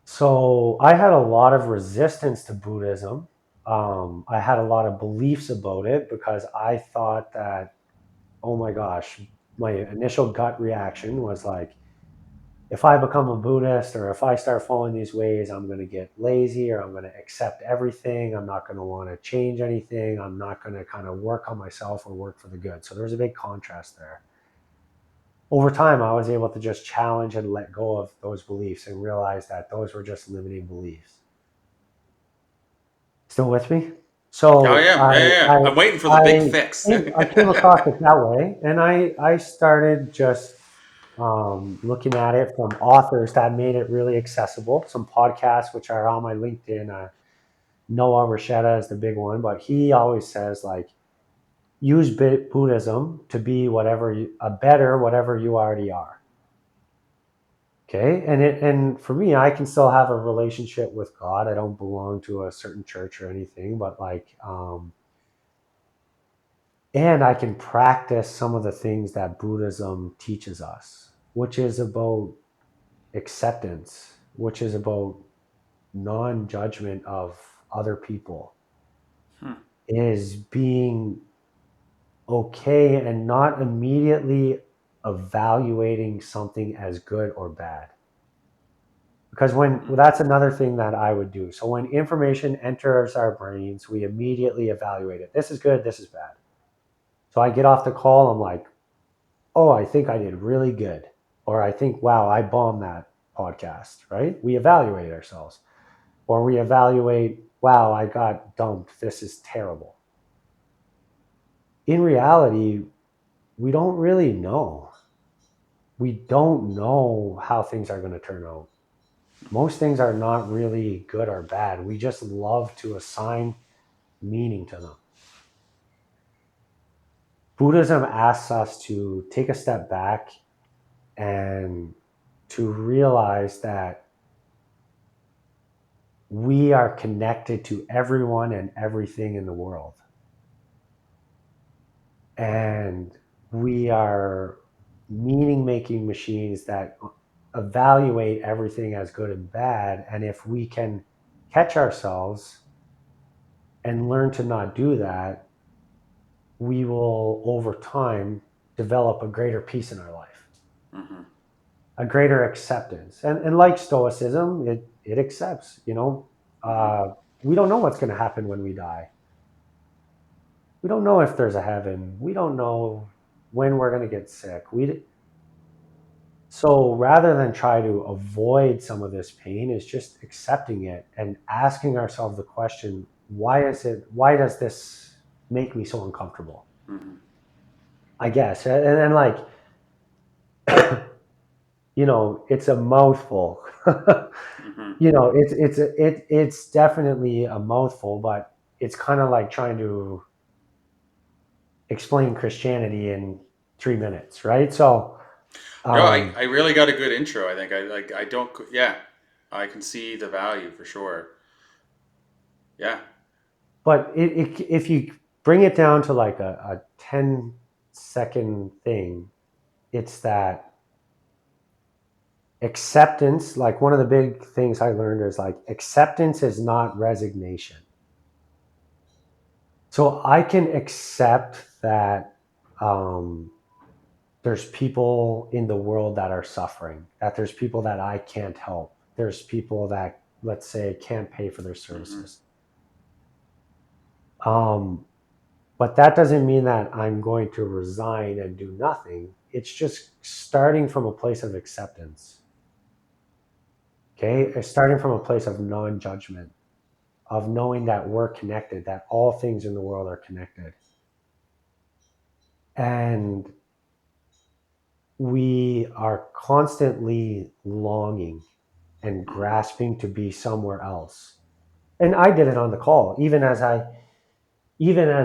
So I had a lot of resistance to Buddhism. I had a lot of beliefs about it because I thought that, oh my gosh, my initial gut reaction was like, if I become a Buddhist or if I start following these ways, I'm going to get lazy, or I'm going to accept everything. I'm not going to want to change anything. I'm not going to kind of work on myself or work for the good. So there's a big contrast there. Over time, I was able to just challenge and let go of those beliefs and realize that those were just limiting beliefs. Still with me? Oh So yeah, yeah, yeah. I'm waiting for the big fix. I came across it that way, and I started just looking at it from authors that made it really accessible. Some podcasts, which are on my LinkedIn. Noah Rasheta is the big one, but he always says like, use Buddhism to be whatever you already are. Okay, and for me, I can still have a relationship with God. I don't belong to a certain church or anything, but like, and I can practice some of the things that Buddhism teaches us, which is about acceptance, which is about non-judgment of other people, is being okay and not immediately evaluating something as good or bad. Because that's another thing that I would do. So when information enters our brains, we immediately evaluate it. This is good, this is bad. So I get off the call, I'm like, oh, I think I did really good. Or I think, wow, I bombed that podcast, right? We evaluate ourselves. Or we evaluate, wow, I got dumped. This is terrible. In reality, we don't really know. We don't know how things are going to turn out. Most things are not really good or bad. We just love to assign meaning to them. Buddhism asks us to take a step back and to realize that we are connected to everyone and everything in the world. And we are meaning making machines that evaluate everything as good and bad. And if we can catch ourselves and learn to not do that, we will over time develop a greater peace in our life, a greater acceptance. And like Stoicism, it accepts, we don't know what's going to happen when we die. We don't know if there's a heaven. We don't know when we're going to get sick. So rather than try to avoid some of this pain, is just accepting it and asking ourselves the question, why does this make me so uncomfortable? I guess. And then like, it's a mouthful. It's definitely a mouthful, but it's kind of like trying to explain Christianity in 3 minutes, right? So No, I really got a good intro. I think I don't, yeah, I can see the value for sure. Yeah. but if you bring it down to like a 10-second thing, it's that acceptance. Like one of the big things I learned is like, acceptance is not resignation. So I can accept that there's people in the world that are suffering, that there's people that I can't help. There's people that, let's say, can't pay for their services. But that doesn't mean that I'm going to resign and do nothing. It's just starting from a place of acceptance. Okay. It's starting from a place of non-judgment, of knowing that we're connected, that all things in the world are connected. And we are constantly longing and grasping to be somewhere else. And I did it on the call. Even as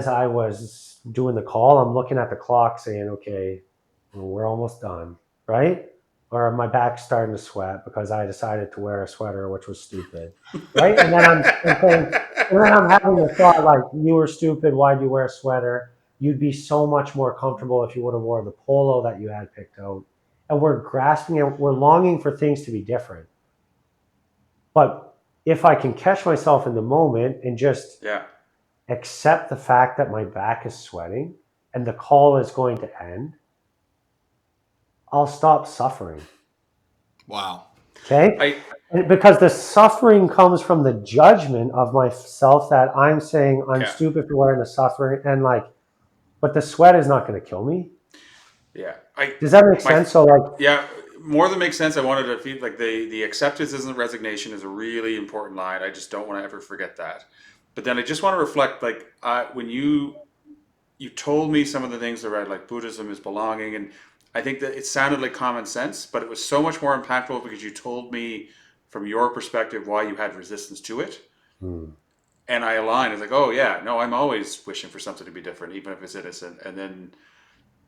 I was doing the call, I'm looking at the clock saying, okay, well, we're almost done, right? Or my back's starting to sweat because I decided to wear a sweater, which was stupid, right? And then I'm having the thought like, you were stupid. Why'd you wear a sweater? You'd be so much more comfortable if you would have worn the polo that you had picked out. And we're grasping and we're longing for things to be different. But if I can catch myself in the moment and just Yeah. accept the fact that my back is sweating and the call is going to end, I'll stop suffering. Wow. Okay? And because the suffering comes from the judgment of myself that I'm saying I'm Yeah. stupid for wearing the suffering and but the sweat is not going to kill me. Yeah. Does that make sense? So Yeah, more than makes sense. I wanted to feel like the acceptance isn't resignation is a really important line. I just don't want to ever forget that. But then I just want to reflect, like when you told me some of the things around like Buddhism is belonging, and I think that it sounded like common sense, but it was so much more impactful because you told me from your perspective why you had resistance to it, and I aligned. It's like, oh yeah, no, I'm always wishing for something to be different, even if it's innocent. And then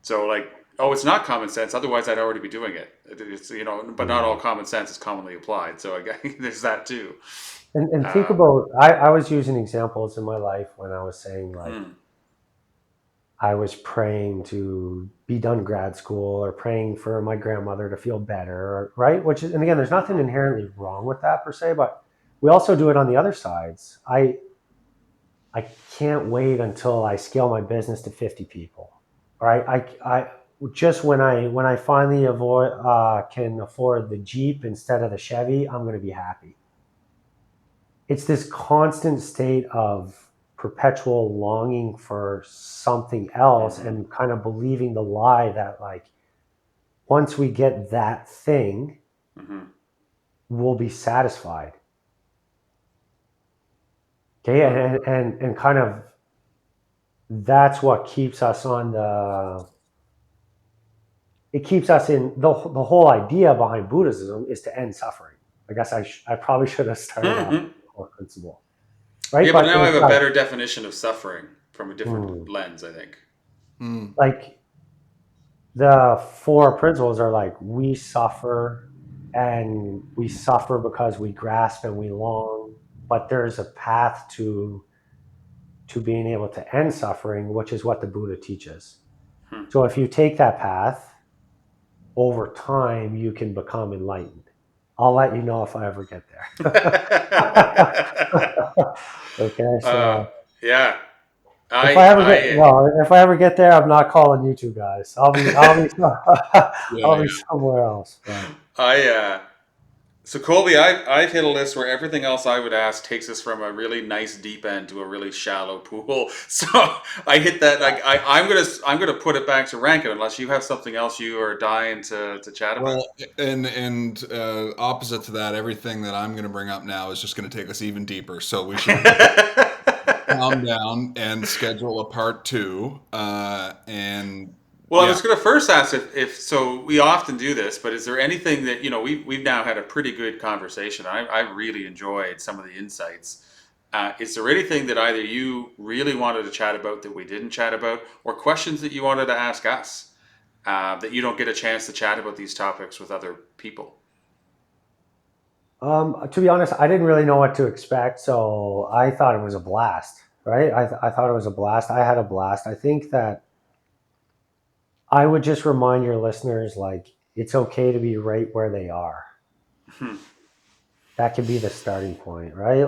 so like, oh, it's not common sense. Otherwise, I'd already be doing it. It's but not all common sense is commonly applied. So there's that too. and think about, I was using examples in my life when I was saying Hmm. I was praying to be done grad school or praying for my grandmother to feel better, right? Which is, and again, there's nothing inherently wrong with that per se, but we also do it on the other sides. I can't wait until I scale my business to 50 people. All right. I just when I finally can afford the Jeep instead of the Chevy, I'm going to be happy. It's this constant state of perpetual longing for something else and kind of believing the lie that once we get that thing, we'll be satisfied. Okay. And kind of that's what keeps us on it keeps us in the whole idea behind Buddhism is to end suffering. I guess I probably should have started off with the core principle, right? Yeah, but But now I it's have a better definition of suffering from a different hmm, lens. I think. like the four principles are like we suffer and we suffer because we grasp and we long, but there's a path to being able to end suffering, which is what the Buddha teaches. So if you take that path, over time you can become enlightened. I'll let you know if I ever get there. Okay, uh, so yeah, if I ever get I well, if I ever get there, I'm not calling you two guys. Yeah, I'll yeah. be somewhere else. But I So Colby, I've hit a list where everything else I would ask takes us from a really nice deep end to a really shallow pool. So I hit that. Like I'm gonna put it back to Rankyn unless you have something else you are dying to chat about. Well, and opposite to that, everything that I'm going to bring up now is just going to take us even deeper. So we should calm down and schedule a part two. And Well, I yeah, was going to first ask if so. We often do this, but is there anything that we've now had a pretty good conversation. I really enjoyed some of the insights. Is there anything that either you really wanted to chat about that we didn't chat about, or questions that you wanted to ask us that you don't get a chance to chat about these topics with other people? to be honest, I didn't really know what to expect, so I thought it was a blast. Right? I thought it was a blast. I had a blast. I think that I would just remind your listeners it's okay to be right where they are. Hmm. That could be the starting point, right?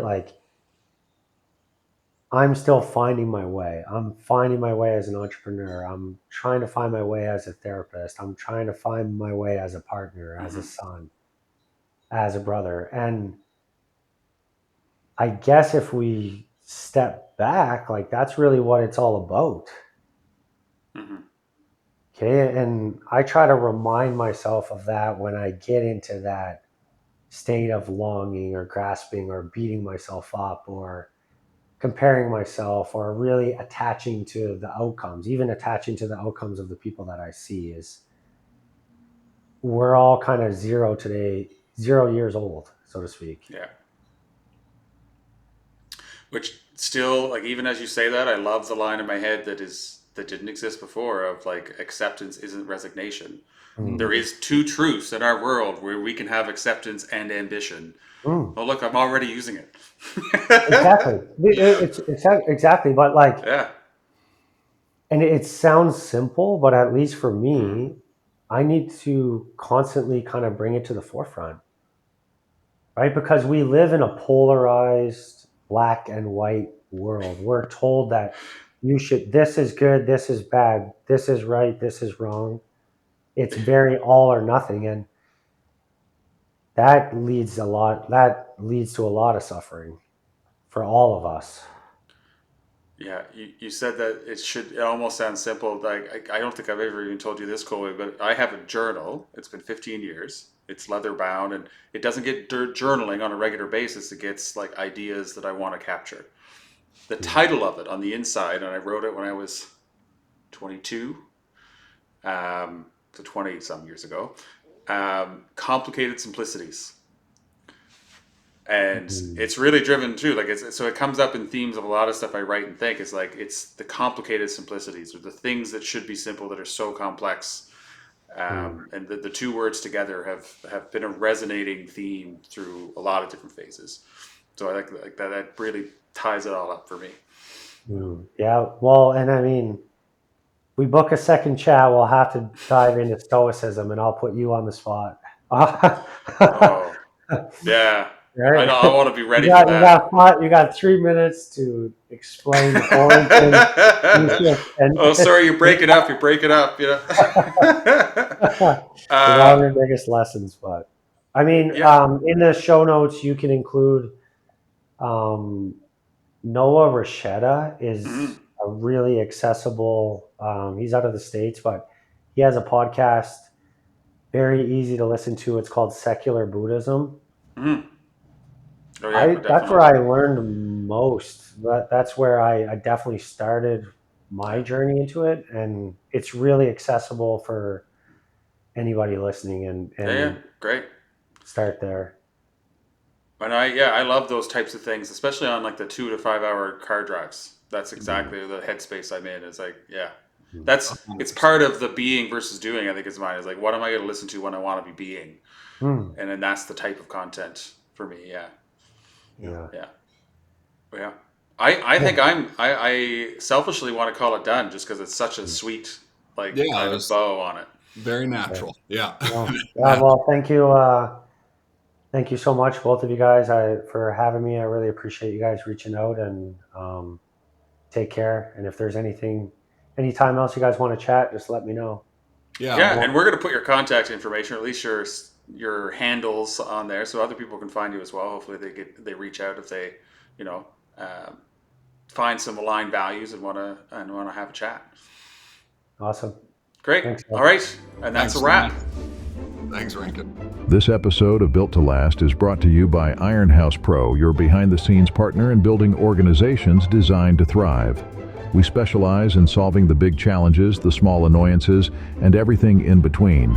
I'm still finding my way. I'm finding my way as an entrepreneur. I'm trying to find my way as a therapist. I'm trying to find my way as a partner, as a Hmm. son, as a brother. And I guess if we step back, that's really what it's all about. Hmm. Okay. And I try to remind myself of that when I get into that state of longing or grasping or beating myself up or comparing myself or really attaching to the outcomes, even attaching to the outcomes of the people that I see, is we're all kind of 0 years old, so to speak. Yeah. Which still, like, even as you say that, I love the line in my head that didn't exist before, of like, acceptance isn't resignation. There is two truths in our world where we can have acceptance and ambition. Oh, look, I'm already using it. Exactly. It's exactly, but like, Yeah. and it sounds simple, but at least for me, I need to constantly kind of bring it to the forefront, right? Because we live in a polarized black and white world. We're told that this is good, this is bad, this is right, this is wrong. It's very all or nothing. And that leads to a lot of suffering for all of us. Yeah, you said that it almost sounds simple. Like, I don't think I've ever even told you this, Colby, but I have a journal. It's been 15 years. It's leather bound, and it doesn't get journaling on a regular basis. It gets like ideas that I want to capture. The title of it on the inside, and I wrote it when I was 22, so 20 some years ago, Complicated Simplicities. And it's really driven too, like, so it comes up in themes of a lot of stuff I write and think. It's like, it's the complicated simplicities, or the things that should be simple that are so complex. And the two words together have been a resonating theme through a lot of different phases. So I like that really ties it all up for me. Yeah, well, and I mean, we book a second chat, we'll have to dive into Stoicism, and I'll put you on the spot. Oh, yeah. Right? I know, I want to be ready for that. You got 3 minutes to explain the origin. Oh, sorry, you break it up. Yeah. One of your biggest lessons, but I mean, in the show notes, you can include Noah Rasheta is a really accessible. He's out of the States, but he has a podcast, very easy to listen to. It's called Secular Buddhism. Oh, yeah, that's where I learned most. That's where I definitely started my journey into it, and it's really accessible for anybody listening. And great. Start there. And I love those types of things, especially on like the 2 to 5 hour car drives. That's exactly the headspace I'm in. It's like, it's part of the being versus doing. I think is mine. Is like, what am I going to listen to when I want to be being? And then that's the type of content for me. Yeah. I think I selfishly want to call it done, just because it's such a sweet kind of bow on it. Very natural. Yeah. Well, thank you. Thank you so much, both of you guys, for having me. I really appreciate you guys reaching out, and take care. And if there's anytime else you guys want to chat, just let me know. Yeah. And we're going to put your contact information, or at least your handles on there, so other people can find you as well. Hopefully they reach out if they, find some aligned values and want to have a chat. Awesome. Great. Thanks, all right. And that's a wrap. Thanks, Rankyn. This episode of Built to Last is brought to you by Iron House Pro, your behind-the-scenes partner in building organizations designed to thrive. We specialize in solving the big challenges, the small annoyances, and everything in between.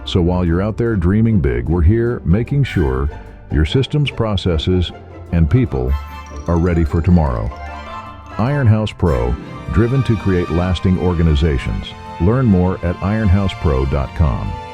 So while you're out there dreaming big, we're here making sure your systems, processes, and people are ready for tomorrow. Iron House Pro, driven to create lasting organizations. Learn more at ironhousepro.com.